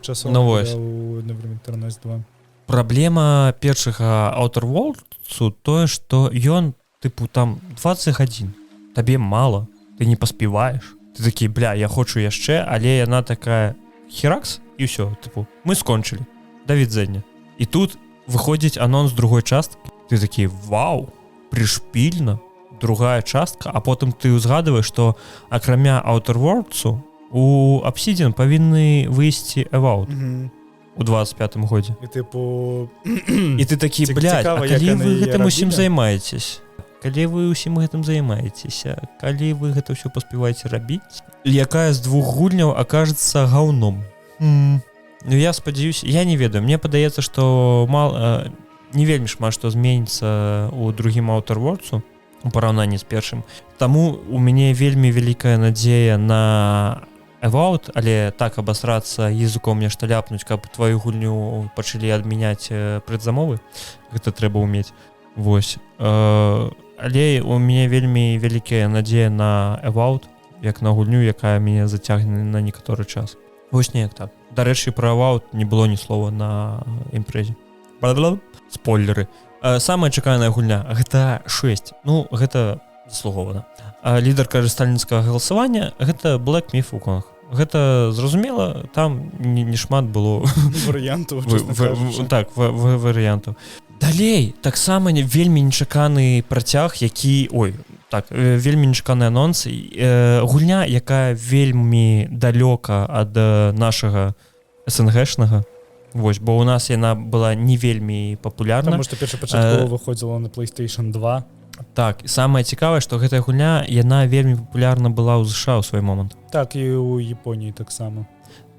часоў у Neverwinter Night 2. Праблема першага Outer Worlds тое, што ён, тыпу, там 20 гадзін. Табе мала, ты не паспеваеш. Ты такі, я хочу яшчэ, але яна такая херакс, і ўсё, тыпу, мы скончылі. Да відзення. І тут выходзіць анонс другой часткі. Ты такі, вау, прышпільна, другая частка, а потым ты узгадываеш, што акрамя Outer Worlds'у у Obsidian павінны выйсці Evout у 25-м годзе. І тыпу... І ты такі, цікава, а калі вы гэтым рабілі? усім займаецесь? Калі вы ўсім гэтым займаецеся? Калі вы гэта ўсё паспяваеце рабіць? Якая з двух гульняў акажецца гаўном? Ну, я спадзяюся, я не ведаю, мне падаецца, што не вельмі шмат што зменіцца ў другім Outer Worlds'у у параўнанні з першым. Таму у мяне вельмі вялікая надзея на Evout, але так абасрацца языком нешта ляпнуць, каб твою гульню пачалі адмяняць прадзамовы, гэта трэба ўмець. Вось. Але у мяне вельмі вялікая надзея на Evout, як на гульню, якая мяне зацягне на некаторы час. Вось неяк так. Дарэчы, пра Evout не было ні слова на імпрэзе. Спойлеры. Самая чаканая гульня GTA 6. Ну, гэта заслугована. Лідарка сталінскага галасавання гэта Black Myth Wukong. Гэта зразумела, там не шмат было варыянтаў, так, варыянтаў. Далей, таксама вельмі нечаканы працяг, які, вельмі нечаканы анонс. Гульня, якая вельмі далёка ад нашага СНГшнага. Вось, бо у нас яна была не вельмі папулярна. Таму што першапачаткова выходзіла на PlayStation 2. Так, самае цікавае, што гэтая гульня, яна вельмі папулярна была ў ЗША ў свой момант. Так, і ў Японіі таксама.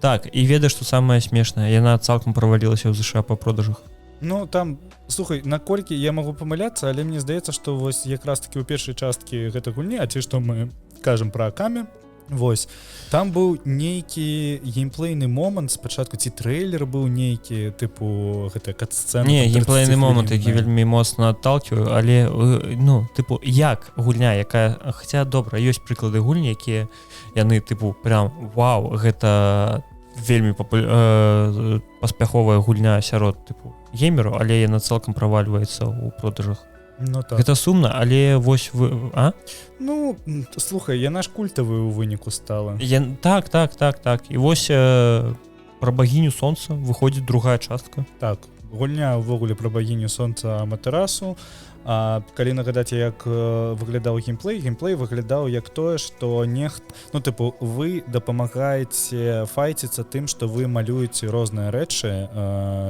Так, і ведаеш, што самае смешнае, яна цалкам правалілася ў ЗША па продажах. Ну, там, слухай, наколькі я магу памыляцца, але мне здаецца, што вось якраз такі ў першай часткі гэтай гульні, а ці што мы кажам пра Акаме, вось, там быў нейкі геймплейны момант спачатку, ці трэйлер быў нейкі, тыпу, гэта кат-сцэна. Не, геймплейны момант, які вельмі моцна адталківаю, але, ну, тыпу, як гульня, якая, хаця, добра, ёсць прыклады гульні, якія яны, тыпу, прям, вау, гэта вельмі паспяховая гульня сярод, тыпу, геймеру, але яна цалкам правальваецца ў продажах. Ну, так. Гэта сумна, але вось вы... Ну, слухай, яна ж культавая ў выніку стала. Так. І вось пра багіню сонца выходзіць другая частка. Так, гульня ўвогуле пра багіню сонца Аматерасу. А калі нагадаць, як выглядаў геймплей выглядаў як тое, што ну, тыпу, вы дапамагаеце файціцца тым, што вы малюеце розныя рэчы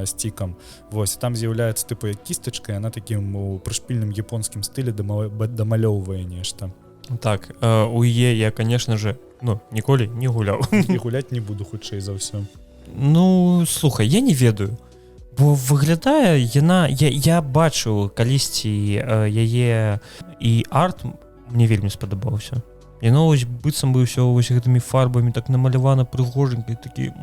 сцікам. Вось, там з'яўляецца, тыпу, як кістачка, яна такім у прышпільным японскім стылі дамалёўвае нешта. Так, у яе я, конечно же, ну, ніколі не гуляў. І гуляць не буду хутчэй за ўсё. Ну, слухай, я не ведаю. Бо выглядае яна, я бачыў калісьці яе і арт мне вельмі спадабаўся. Яно вось быццам бы ўсё вось гэтымі фарбамі так намалявана прыгожанька, такі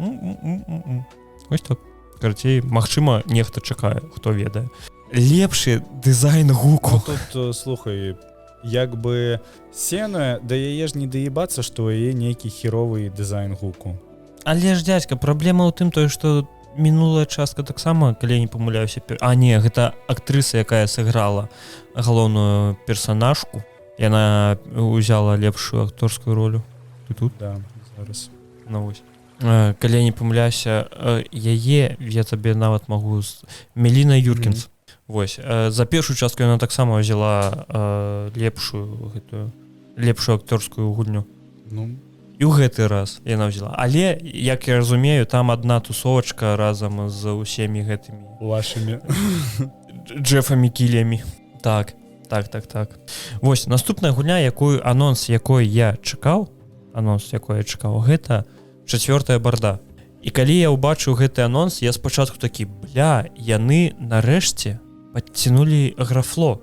вось так. Карацей, магчыма, нехта чакае, хто ведае. Лепшы дызайн гуку. Ну, тут, слухай, як бы сена, да яе ж не даебацца, што яе нейкі херовы дызайн гуку. Але ж, дядька, праблема ў тым тое, што мінулая частка таксама, калі я не памыляюся, гэта актрыса, якая сыграла галоўную персанажку, яна ўзяла лепшую акторскую ролю. Ты тут? Да, зараз. Ну вось. Калі я не памыляюся, яе, я табе нават магу... Меліна Юркінс. Вось. За першую частку яна таксама ўзяла лепшую акторскую гульню. Ну... І ў гэты раз яна ўзяла. Але, як я разумею, там адна тусовачка разам з усімі гэтымі... Вашымі. Джефамі Кілямі. Так. Вось, наступная гульня, анонс якой я чакаў, гэта 4-я барда. І калі я ўбачыў гэты анонс, я спачатку такі, яны нарэшце подцянулі графло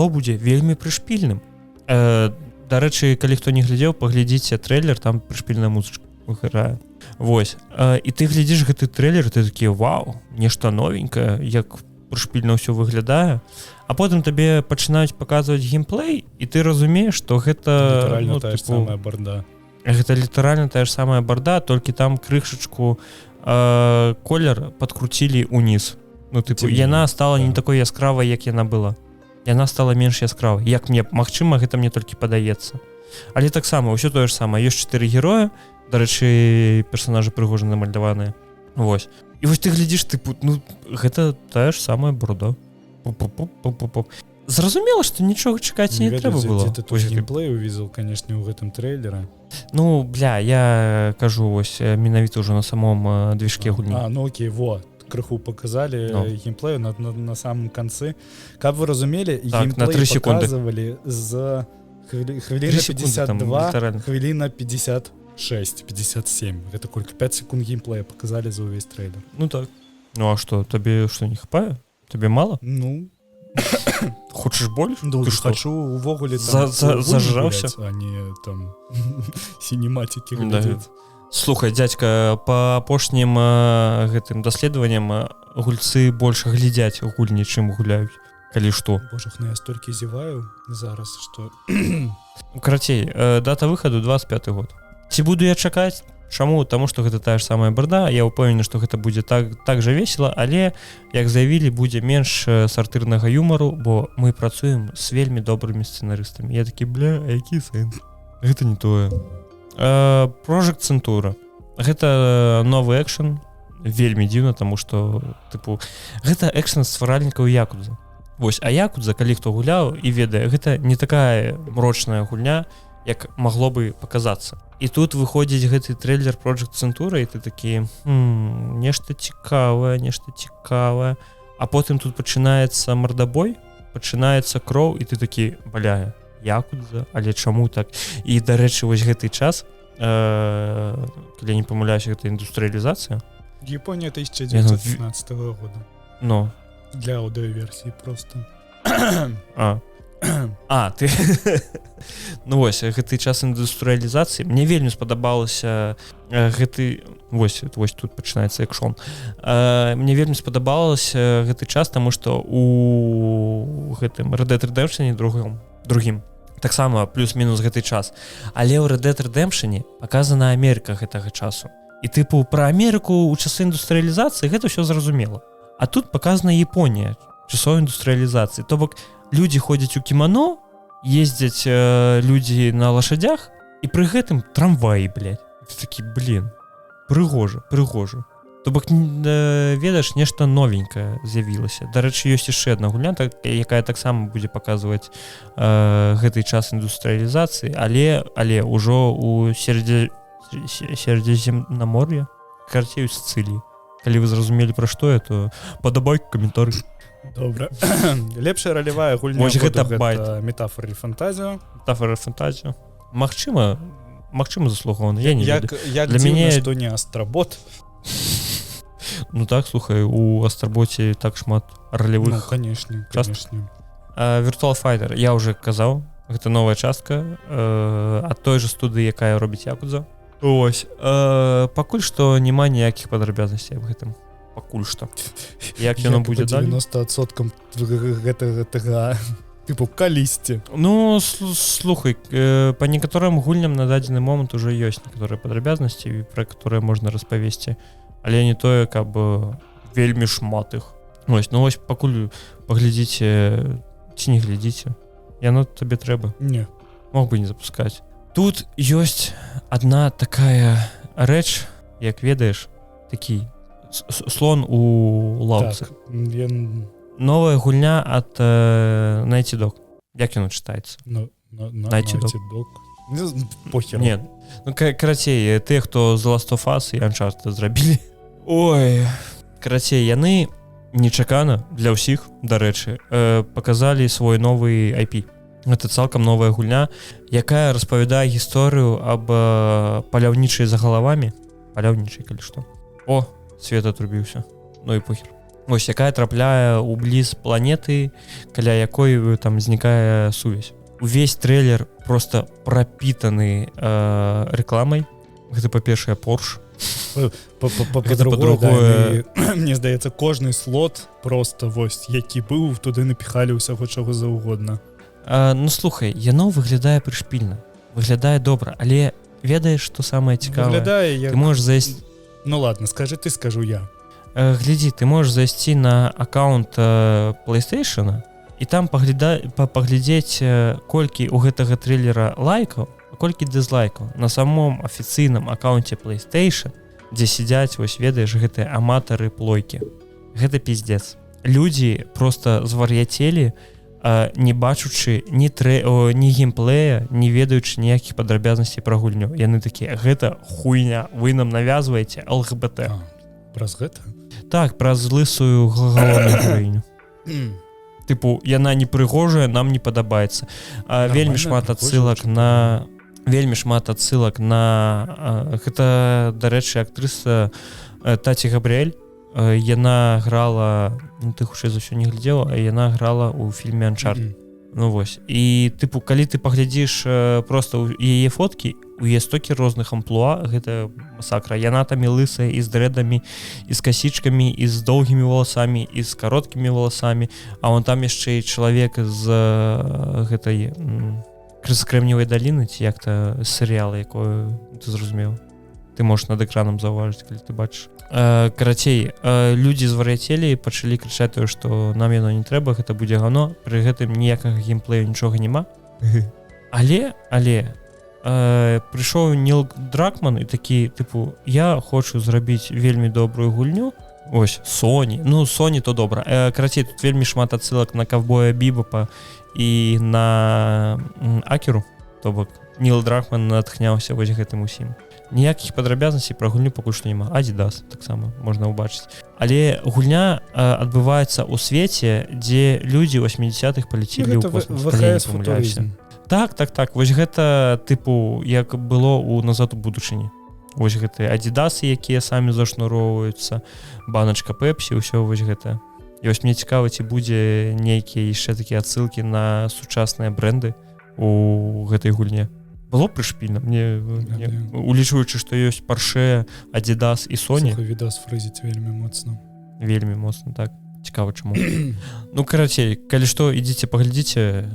будзе вельмі прышпільным. Дарэчы, калі хто не глядзеў, паглядзіце трэйлер, там прышпільная музычка грае. Вось, і ты глядзіш гэты трэйлер, ты такі вау, нешта новенькае, як прышпільна ўсё выглядае, а потым табе пачынаюць паказваць геймплей, і ты разумееш, што гэта літаральна тая ж самая барда. Гэта літаральна тая ж самая барда, толькі там крышачку колер падкруцілі ўніз. Яна стала не такой яскравай, як яна была. Яна стала менш яскравай. Як мне, магчыма, гэта мне толькі падаецца. Але таксама ўсё тое ж самае. Ёсць 4 героя, дарэчы, персонажы прыгожа намаляваныя. Вось. І вось ты глядзіш, гэта тая ж самая барда. Зразумела, што нічога чакаць не трэба было. Ты тут геймплей увидел, конечно, у гэтым трэйлера. Я кажу, вось, менавіта ўжо на самом движке гульні. Окей, крыху показали геймплей на самом конце. Как вы разумели, геймплей показывали за хвилина 52, хвилина 56, 57. Это только 5 секунд геймплея показали за весь трейлер. Так. А что, тебе что, не хапае? Тебе мало? Хочешь больше? Хочу увогуле зажрался, а не там синематики глядеть. Слухай, дядька, по апошнім гэтым даследаванням гульцы больше глядзяць гульні, чым гуляюць, калі што. Боже, я столькі зеваю зараз, што... Карацей, дата выхаду 25 год. Ці буду я чакаць? Чаму? Таму што гэта тая ж самая барда. Я ўпэўнены, што гэта будзе так жа весела, але, як заявілі, будзе менш сартырнага юмару, бо мы працуем з вельмі добрымі сцэнарыстамі. Я такі, які сэнс? Гэта не тое. Project Centura. Гэта новы экшн. Вельмі дзіўна, таму што, гэта экшн стваральнікаў Якудза. Вось, а Якудза, калі хто гуляў і ведае, гэта не такая мрочная гульня, як магло бы паказацца. І тут выходзіць гэты трэйлер Project Centura, і ты такі, нешта цікавае, а потым тут пачынаецца мардабой, пачынаецца кроў, і ты такі, Якудза, але чаму так? І, дарэчы, вось гэты час, калі я не памыляюся, гэта індустрыялізацыя. Японія 1915 года. Для аудыоверсіі просто. Ты... Вось, гэты час індустрыялізацыі. Мне вельмі спадабалася гэты... Вось тут пачынаецца экшон. Мне вельмі спадабалася гэты час, таму што у гэтым Red Dead Redemption другім таксама плюс-мінус гэты час. Але ў Red Dead Redemption паказана Амерыка гэтага часу. І пра Амерыку ў часы індустрыялізацыі гэта ўсё зразумела. А тут паказана Японія часоў індустрыялізацыі. То бок людзі ходзяць у кімано, ездзяць людзі на лашадях, і пры гэтым трамваі, Ты такі, прыгожа. То бок, ведаеш, нешта новенькае з'явілася. Дарэчы, ёсць яшчэ адна гульня, якая таксама будзе паказваць гэты час індустрыялізацыі, але ўжо у Сярэдземнамор'я, карацей, у Сіцыліі. Калі вы зразумелі, пра што я, то падабайка, каментарый. Добра. Лепшая ролевая гульня гэта метафора і фантазія. Магчыма заслугоўана, я не ведаю. Як дзіўна, што не Астробот. Так, слухай, у Астработе так шмат ролевых конечно. Virtual Fighter, я уже казаў, гэта новая частка ад той же студыі, якая робіць Якудза. Ось, пакуль што няма ніякіх падрабязнасцей аб гэтым. Пакуль што. Як яно будзе далей? 90% гэтага калісьці. Слухай, па некаторым гульням на дадзены момант ужо ёсць некаторыя падрабязнасці, пра которые можна распавесці, але не тое, каб вельмі шмат іх. Вось, пакуль паглядзіце ці не глядзіце. Яно табе трэба? Не. Мог бы не запускаць. Тут ёсць адна такая рэч, як ведаеш, такі слон у лаўцы. Новая гульня ад Naughty Dog. Як яно чытаецца? Naughty Dog. Похер. Не. Карацей, тыя, хто The Last of Us і Uncharted зрабілі. Ой. Карацей, яны нечакана для ўсіх, дарэчы, паказалі свой новы IP. Гэта цалкам новая гульня, якая распавядае гісторыю аб паляўнічай за галавамі. Паляўнічай, калі што. Свет атрубіўся. І похер. вось якая трапляе ў бліз планеты, каля якой там знікае сувязь. Увесь трэйлер просто прапітаны рэкламай. Гэта па-першае Porsche. Па-другое, мне здаецца, кожны слот просто вось, які быў, туды напіхалі ўсяго чаго заўгодна. Ну слухай, яно выглядае прышпільна, выглядае добра, але ведаеш, што самае цікавае? Выглядае як... Ты можаш зайсці... Ну ладно, скажы ты, скажу я. Глядзі, ты можаш зайсці на аккаунт PlayStation і там паглядзець, колькі ў гэтага трэйлера лайкаў, а колькі дызлайкаў на самом афіцыйным аккаунце PlayStation, дзе сядзяць, вось ведаеш, гэтыя аматары плойкі. Гэта пиздец. Людзі просто звар'яцелі, не бачучы ні геймплея, не ведаючы ніякіх падрабязнасцей пра гульню. Яны такія, гэта хуйня, вы нам навязваеце ЛГБТ. Праз гэта? Так, праз лысую галоўную гераіню. Тыпу, яна не прыгожая, нам не падабаецца. Вельмі шмат адсылак на... Гэта, дарэчы, актрыса Таці Габрыэль. Яна грала, ну ты хутчэй за ўсё не глядзела, а яна грала ў фільме Uncharted. Ну вось. І тыпу, калі ты паглядзіш проста ў яе фоткі, у яе стокі розных амплуа, гэта масакра. Яна там і лысая, і з дрэдамі, і з касічкамі, і з доўгімі валасамі, і з кароткімі валасамі. А вон там яшчэ і чалавек з гэтай Крэмневай даліны, ці як-то серыяла, якое ты зразумеў. Ты можаш над экранам заўважыць, калі ты бачыш. Карацей, людзі звар'яцелі, пачалі крычаць тое, што нам яно не трэба, гэта будзе гано, пры гэтым ніякага геймплею нічога няма. Але прыйшоў Ніл Дракман і такі, тыпу, я хочу зрабіць вельмі добрую гульню. Ось, Sony. Ну, Sony то добра. Карацей, тут вельмі шмат адсылак на Ковбоя Бібопа і на Акеру. То бок, Ніл Дракман натхняўся вось гэтым усім. Ніякіх падрабязнасцей пра гульню пакуль што няма. Adidas таксама можна ўбачыць. Але гульня адбываецца ў свеце, дзе людзі 80-х паляцелі ў космос. ВХС футурызм. Так. Вось гэта, тыпу, як было ў «Назад у будучыні». Вось гэтыя Адідасы, якія самі зашнуроўваюцца, баначка Пепсі, ўсё вось гэта. І вось мне цікава, ці будзе нейкія яшчэ такія адсылкі на сучасныя бренды у гэтай гульне. Было прышпільна, мне улічваючы, што ёсць Porsche, Adidas і Sony. Слухай, відос фрызіць вельмі моцна. Вельмі моцна, так. Цікава, чаму. Ну, карацей, калі што, ідзіце, паглядзіце.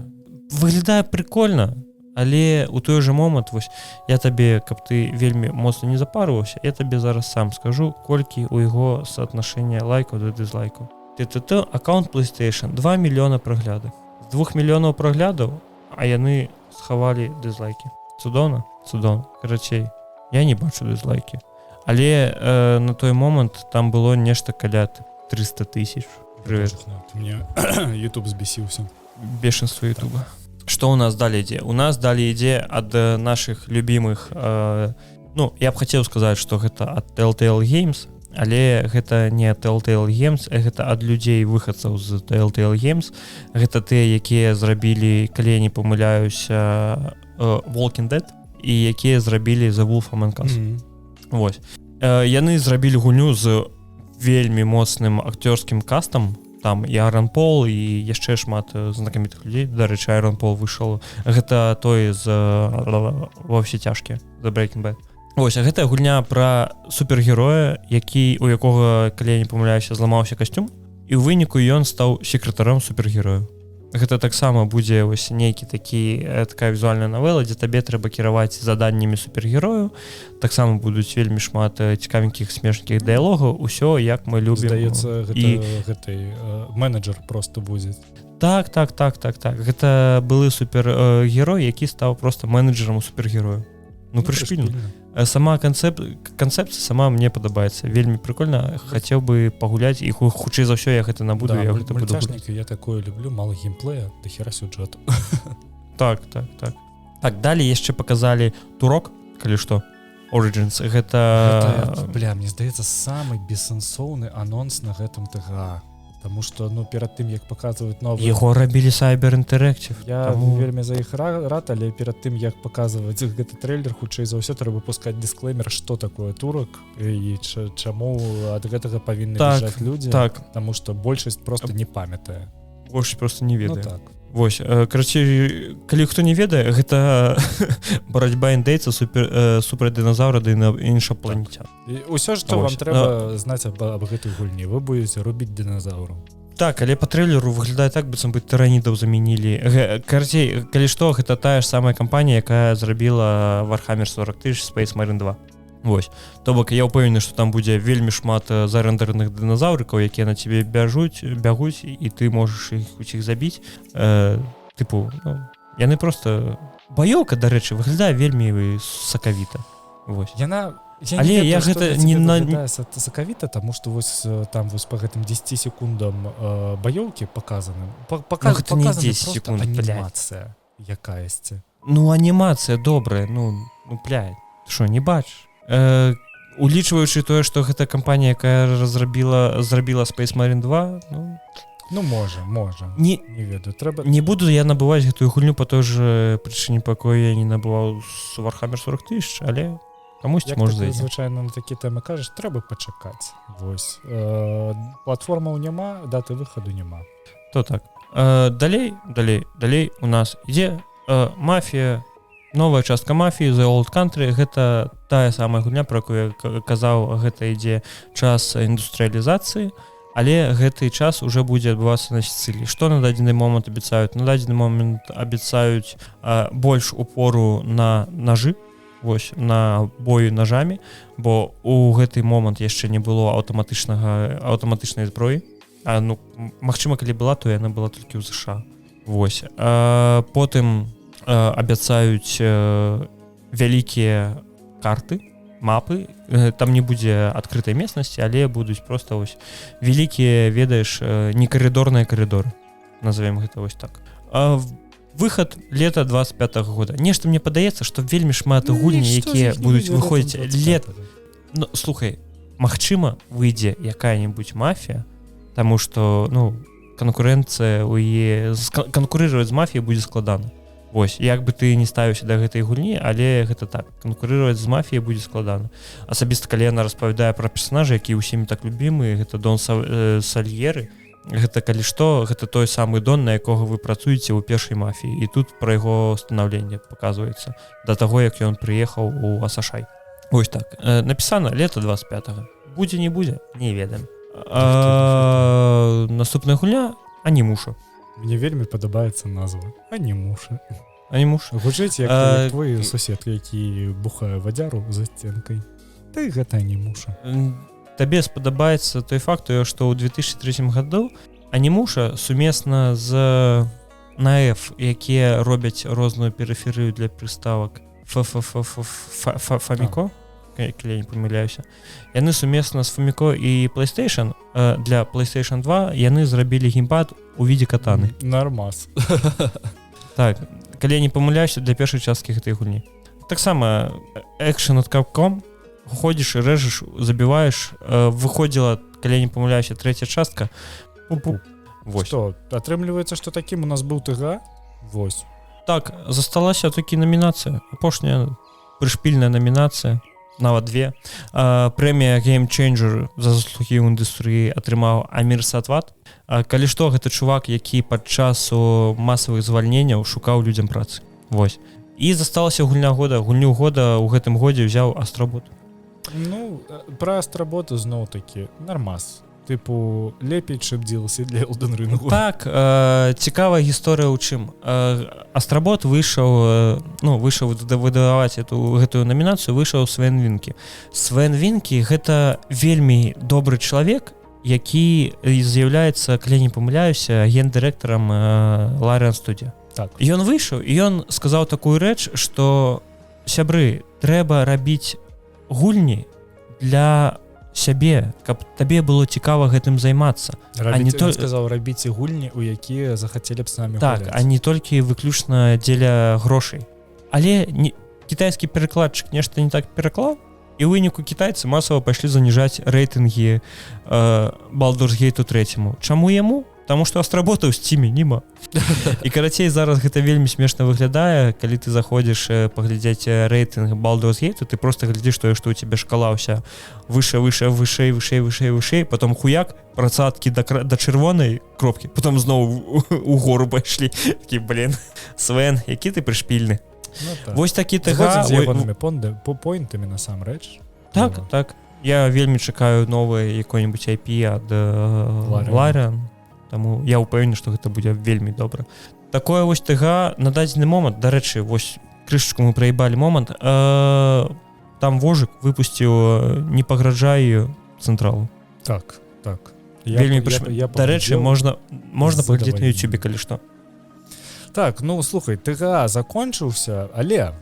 Выглядае прикольна, але ў той жа момант, вось, я табе, каб ты вельмі моцна не запарваўся, я табе зараз сам скажу, колькі ў яго соотношення лайкаў да дызлайкаў. ТТТ, аккаунт PlayStation, 2 мільёна праглядаў. З 2 мільёнаў праглядаў, а яны схавалі дызлайкі. Цудоўна? Цудоўна. Карацей, я не бачу дызлайкі. Але на той момант там было нешта каля 300 000. Привет. Мне YouTube збесіўся. Бешенство Ютуба. Што ў нас далей ідзе? У нас далей ідзе ад нашых любімых... Ну, я б хацеў сказаць, што гэта ад Telltale Games, але гэта не Telltale Games, гэта ад людзей выхадцаў з Telltale Games. Гэта тыя, якія зрабілі, калі я не памыляюся, Walking Dead, і якія зрабілі The Wolf Among Us. Вось. Яны зрабілі гульню з вельмі моцным акцёрскім кастам. Там і Аарон Пол, і яшчэ шмат знакамітых людзей. Дарэчы, Аарон Пол выйшаў. Гэта той з «Во ўсе цяжкія», The Breaking Bad. Вось, а гэтая гульня пра супергероя, у якога, калі я не памыляюся, зламаўся касцюм, і ў выніку ён стаў секретаром супергерою. Гэта таксама будзе вось нейкі такая візуальная навела, дзе табе трэба кіраваць заданнямі супергерою. Таксама будуць вельмі шмат цікавенькіх смешненькіх дыялогаў. Усё, як мы любім. Здаецца, гэтай менеджер просто будзе. Так. Гэта былы супергерой, які стаў просто менеджерам у супергерою. Ну, прышпільна. Сама канцэпцыя сама мне падабаецца. Вельмі прикольна. Хацеў бы пагуляць, і хутчэй за ўсё я гэта набуду. Да, мультяшнікі я такое люблю, мало геймплея, да хера сюжэту. Так. Так, далей яшчэ паказалі Турок, калі што. Origins. Гэта... Бля, мне здаецца, самы бессэнсоўны анонс на гэтым ТГА. Таму што ну перад тым як паказваюць новы Яго рабілі Cyber Interactive. я таму- вельмі за іх рад, але перад тым як паказваць гэты трэйлер, хутчэй за ўсё трэба пускаць дисклеймер, што такое турак і чаму ад гэтага павінны Так, бежаць людзі, Так, таму што большасць просто не памятае. больш просто не Ну ведаю. так. Вось, карацей, калі хто не ведае, гэта барацьба індейца супраць дыназаўра ды іншапланецян. І ўсё, што вам Вось. трэба знаць аб гэтай гульні, вы будзеце рубіць дыназаўраў. Так, але па трэйлеру выглядае так, быццам бы тыранідаў замянілі. Карацей, калі што, гэта тая ж самая кампанія, якая зрабіла Warhammer 40 000 Space Marine 2. Вось. То бок я ўпэўнены, што там будзе вельмі шмат зарэндараных дыназаўрыкаў, якія на цябе бягуць, і ты можаш іх усіх забіць. Тыпу, ну, яны просто... Баёўка, дарэчы, выглядае вельмі сакавіта. Вось. Але я гэта не на- сакавіта, таму што вось там вось па гэтым 10 секундам баёўкі паказаны. гэта не 10 секунд, блядь. анімацыя якаясьці. Ну, анімацыя добрая, ну блядь, ты што, не бачыш? Улічваючы тое, што гэта кампанія, якая зрабіла Space Marine 2, Ну можа, не ведаю, трэба не буду я набываць гэтую гульню по той же прычыне, па якой я не набываў з Warhammer 40 000, але камусьці як можа ты зайти. звычайна на такі тэмы кажаш, трэба пачакаць. Вось. Платформаў няма, даты выхаду няма. То так. Далей у нас ідзе мафія, новая частка мафіі The Old Country. Гэта тая самая гульня, про якую я казаў, гэта ідзе час індустрыялізацыі, але гэты час уже будзе адбывацца на Сіцыліі. Што на дадзены момант абяцаюць? На дадзены момант абяцаюць больш упору на нажы, вось, на бою нажамі, бо у гэты момант яшчэ не было аўтаматычнай зброі. Ну, магчыма, калі была, то яна была толькі ў США. Вось. Потым абяцаюць вялікія карты, мапы. Там не будзе адкрытай местнасці, але будуць проста вось вялікія, ведаеш, не карыдорныя карыдоры. Назовем гэта вось так. Выхад лета 25-го года. Нешта мне падаецца, што вельмі шмат гульні, якія будуць выходзіць лета. Ну, слухай, магчыма, выйдзе якая-небудзь мафія, таму што, ну, канкурэнцыя у яе... Канкурыраваць з мафіяй будзе складана. Вось, як бы ты не ставіўся да гэтай гульні, але гэта так, канкурыраваць з мафіяй будзе складана. Асабіста, калі яна распавядае пра персанажа, які ўсімі так любімы, гэта Дон Сальеры, гэта калі што, гэта той самы Дон, на якога вы працуеце ў першай мафіі, і тут пра яго станаўленне паказваецца да таго, як ён прыехаў у Асашай. Вось так, напісана лета 25-го. Будзе, не будзе, не ведаем. Наступная гульня Анімуша. Мне вельмі падабаецца назва Анімуша. Анімуша. Гучыць як твой сусед, які бухае вадзяру за сценкай. Ты гэта Анімуша. Табе спадабаецца той факт, што ў 2003 году Анімуша сумесна з НАЭФ, якія робяць розную перыферыю для прыставак Фаміко, калі я не памыляюся, яны сумесна з Фаміко і PlayStation, для PlayStation 2 яны зрабілі геймпад у відзе катаны. Нормас. Так, калі я не памыляюся, для першай часткі гэтай гульні. Таксама экшн ад Capcom, ходзіш і рэжаш, забіваеш, выходзіла, калі я не памыляюся, трэця частка. Вось. Што, атрымліваецца, што такім у нас быў ТГ? Вось. Так, засталася такі намінацыя. Апошняя прышпільная намінацыя, нават две. Прэмія Game Changer за заслугі ў індустрыі атрымаў Амір Сатват. Калі што, гэта чувак, які падчас масавых звальненняў шукаў людзям працы. Вось. І засталася гульня года. Гульню года ў гэтым годзе ўзяў Астробот. Ну, пра Астробот зноў-такі нормас. Тыпу, лепей, чым DLC для Elden Ring. Так, цікавая гісторыя ў чым. Астробот выйшаў выдаваць гэтую намінацыю, выйшаў Свен Вінкі. Свен Вінкі — гэта вельмі добры чалавек, які з'яўляецца, калі не памыляюся, гендырэктарам Larian Studio. Так. Ён выйшаў, і ён сказаў такую рэч, што сябры, трэба рабіць гульні для сябе, каб табе было цікава гэтым займацца. Сказаў, рабіце гульні, у якія захацелі б з намі так, гуляць. А не толькі выключна дзеля грошай. Але кітайскі перакладчык нешта не так пераклаў, і ў выніку кітайцы масава пайшлі заніжаць рэйтынгі Baldur's Gate 3. Чаму яму? Таму што астработаў з Steam нема. І карацей, зараз гэта вельмі смешна выглядае, калі ты заходзіш паглядзець рэйтынг Baldur's Gate, ты просто глядзіш тое, што ў цябе шкала ўся вышэй, потом хуяк, працадкі да чырвонай кропкі, потом зноў у гору пайшлі. Такі, блин, Свен, які ты прышпільны. Ну, так. Вось такі ТГ... Поінтамі насамрэч. Так. Я вельмі чакаю новае якое-нибудь IP ад Larian. Таму я ўпэўнены, што гэта будзе вельмі добра. Такое вось ТГ на дадзены момант, дарэчы, вось крышачку мы праебалі момант, там Вожык выпусціў «Не пагражай цэнтралу». Так. Вельмі дарэчы, можна паглядзець на YouTube, калі што. Так, ну, слухай, ТГ закончыўся, але,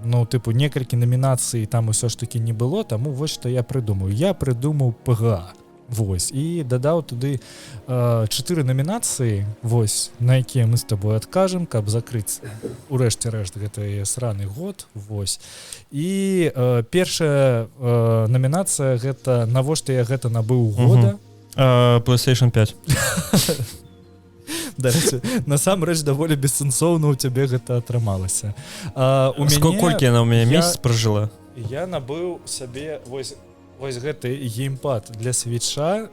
ну, тыпу, некалькі намінацый там усё ж такі не было, таму вось што я прыдумаў. Я прыдумаў ПГА. Вось, і дадаў туды 4 намінацыі, вось, на якія мы з табой адкажам, каб закрыць урэшце рэшт гэты сраны год, вось. І першая намінацыя гэта навошта я гэта набыў года. PlayStation 5. Дарэчы, насамрэч даволі бессэнсоўна ў цябе гэта атрымалася. Колькі яна ў мяне месяц пражыла? Я набыў сабе вось гэты геймпад для свіча,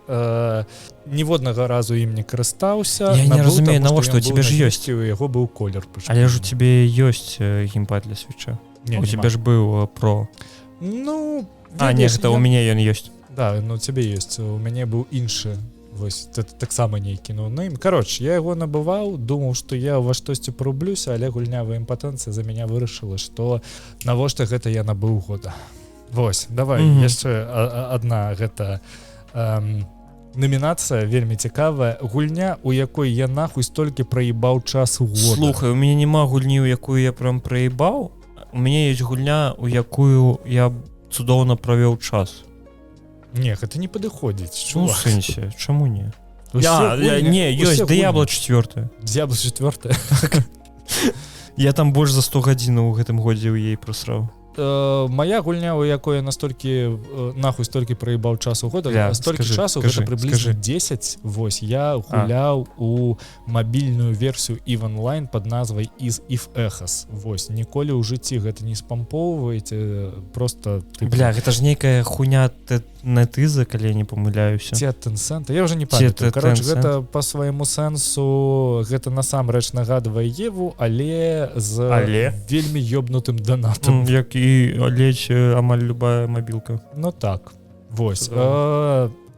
ніводнага разу ім не карыстаўся. Я не разумею, навошта у цябе ж ёсць. У яго быў колер. Але ж у цябе ёсць геймпад для свіча. У цябе ж быў Pro. Ну, не, гэта у мяне ён ёсць. Да, ну у цябе ёсць. У мяне быў іншы. Вось, таксама нейкі ноунейм. Кароч, я яго набываў, думаў, што я ва штосьці парублюся, але гульнявая імпатэнцыя за мяне вырашыла, што навошта гэта я набыў года. Вось, давай, яшчэ адна гэта намінацыя вельмі цікавая. Гульня, у якой я нахуй столькі праебаў час у года. Слухай, у мяне няма гульні, у якую я прям праебаў. У мяне ёсць гульня, у якую я цудоўна правёў час. Не, гэта не падыходзіць. Ну, в сэнсе, чаму не? Не, ёсць Diablo 4. Diablo 4? Я там больш за 100 гадзінаў у гэтым годзе ў ей прасраў. Моя гульня, у якой я настолькі нахуй столькі праебаў часу года, столькі часу, гэта прыблізна 10. Вось, я гуляў у мабільную версію EVE Online пад назвай If Echos. Вось, ніколі ў жыцці гэта не спампоўваеце, просто... Бля, гэта ж нейкая хуйня NetEase, калі я не памыляюся. Ці ад Tencent? Я ўжо не памятаю. Кароч, гэта па свайму сэнсу, гэта насамрэч нагадвае Еву, але з вельмі ёбнутым донатам. Як і ледзь амаль любая мабілка. Ну так, вось.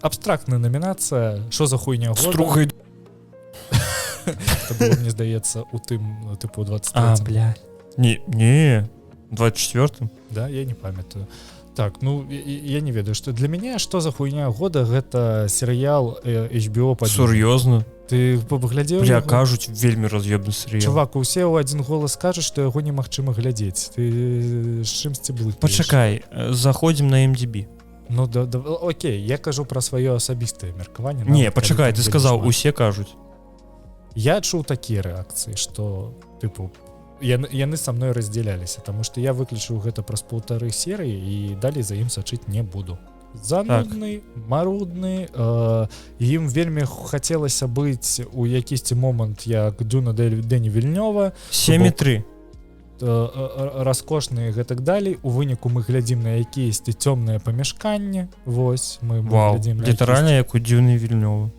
Абстрактная намінацыя. Што за хуйня года? Стругай. Це було, мені здається, у тим, типу, 23-м. Бля. Не, 24-м. Да, я не памятаю. Так, ну, я не ведаю, што для мяне што за хуйня года, гэта серыял HBO падзел. Сур'ёзна? Ты паглядзеў? Бля, кажуць, вельмі раз'ёбны серыял. Чувак, усе ў адзін голас кажуць, што яго немагчыма глядзець. Ты з чымсьці блытаеш. Пачакай, заходзім на MDB. Ну, окей, я кажу пра сваё асабістае меркаванне. Не, пачакай, ты сказаў, усе кажуць. Я чуў такія рэакцыі, што, тыпу, яны са мной раздзяляліся, таму што я выключыў гэта праз 1,5 серыі і далей за ім сачыць не буду. Занудны, марудны, ім вельмі хацелася быць у якісьці момант як Дюна Дэні Вільнёва. 7,3. Раскошны і гэтак далей. У выніку мы глядзім на якіесьці цёмныя памяшканні. Вось, мы глядзім на літаральна як у Дюны Вільнёва.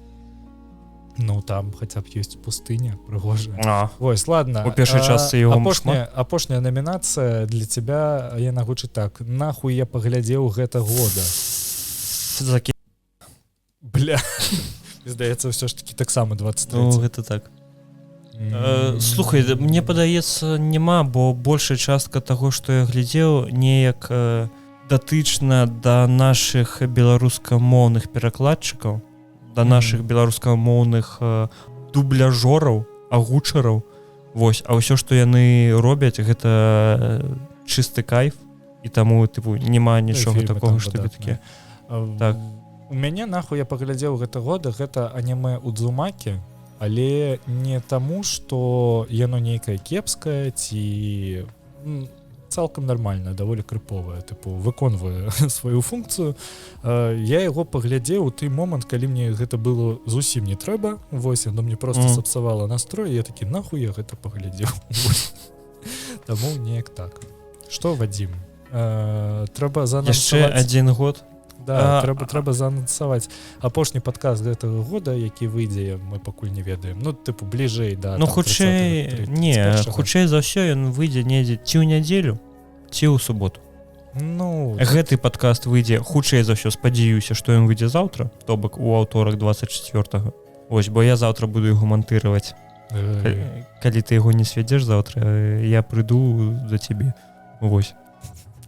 Ну, там хаця б ёсць пустыня прыгожая. Вось, ладно. У першай частцы яго шмат. Апошняя намінацыя для цябе, яна гучыць так. Нахуй я паглядзеў гэта года. Бля. Здаецца, ўсё ж такі таксама 23. Ну, гэта так. Слухай, мне падаецца, няма, бо большая частка таго, што я глядзеў, неяк датычна да нашых беларускамоўных перакладчыкаў, да нашых беларускамоўных дубляжораў, агучараў. Вось, а ўсё, што яны робяць, гэта чысты кайф, і таму, тыпу, няма нічога такога, што таке. Так. У мяне, нахуй, я паглядзеў гэта года, гэта анімэ Удзумакі, але не таму, што яно нейкае кепскае, ці... цалкам нармальная, даволі крыповая, тыпу выконвае сваю функцыю. Я яго паглядзеў у той момант, калі мне гэта было зусім не трэба, вось, но мне просто сапсавала настрой, я такі, нахуй я гэта паглядзеў. Таму неяк так. Што, Вадзім? Трэба заанансаваць... Яшчэ 1 год? Да, трэба заанансаваць апошні падкаст гэтага года, які выйдзе, мы пакуль не ведаем. Ну, тыпу, бліжэй, да. Ну, хутчэй, хутчэй за ўсё ён выйдзе недзе ці ў нядзелю, ці ў суботу. Ну... Гэты падкаст выйдзе хутчэй за ўсё, спадзяюся, што ён выйдзе заўтра, то бок у аўторак 24-го. Вось, бо я заўтра буду яго мантыраваць. Калі ты яго не свядзеш заўтра, я прыйду за цябе. Вось.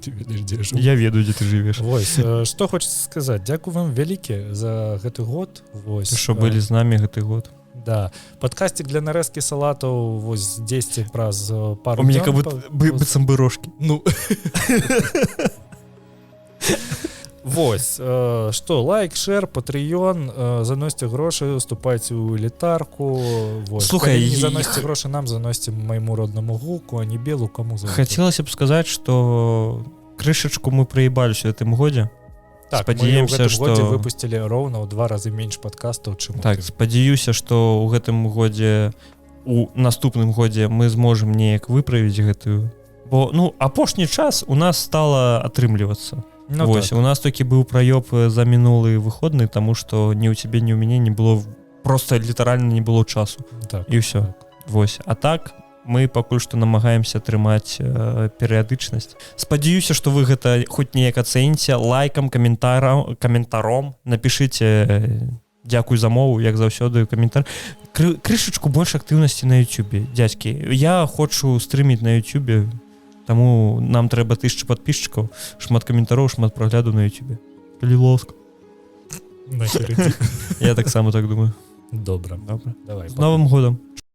Я ведаю, дзе ты жывеш. Вось, што хочацца сказаць, дзякую вам вялікі за гэты год. Вось, што былі з намі гэты год. Да, падкасцік для нарэзкі салатаў вось 10 праз пару дзён. У мяне как быццам бы рожкі. Ну. Вось, што, лайк, шэр, патрыён, заносьце грошы, уступайце ў элітарку. Слухай, не заносьце грошы нам, заносьце майму роднаму гуку, а не белу, каму заносьце. Хацелася б сказаць, што крышачку мы праебаліся ў гэтым годзе. Так, спадзяемся, мы ў гэтым годзе выпусцілі роўна ў 2 разы менш падкастаў, чым так, спадзяюся, што ў гэтым годзе, у наступным годзе мы зможам неяк выправіць гэтую. Бо, ну, апошні час у нас стала атрымлівацца. Ну, вось, так. У нас такі быў праёб за мінулы выходны, таму што ні ў цябе, ні ў мяне не было, проста літаральна не было часу. Так, і ўсё. Так. Вось. А так, мы пакуль што намагаемся трымаць перыядычнасць. Спадзяюся, што вы гэта хоць неяк ацэніце лайкам, каментаром, напішыце дзякуй за мову, як заўсёды каментар. Крышачку больш актыўнасці на YouTube, дзядзькі. Я хочу стрыміць на YouTube. Таму нам трэба 1000 падпісчыкаў, шмат каментароў, шмат прагляду на YouTube. Калі ласка. Я таксама так думаю. Добра. З Новым годам.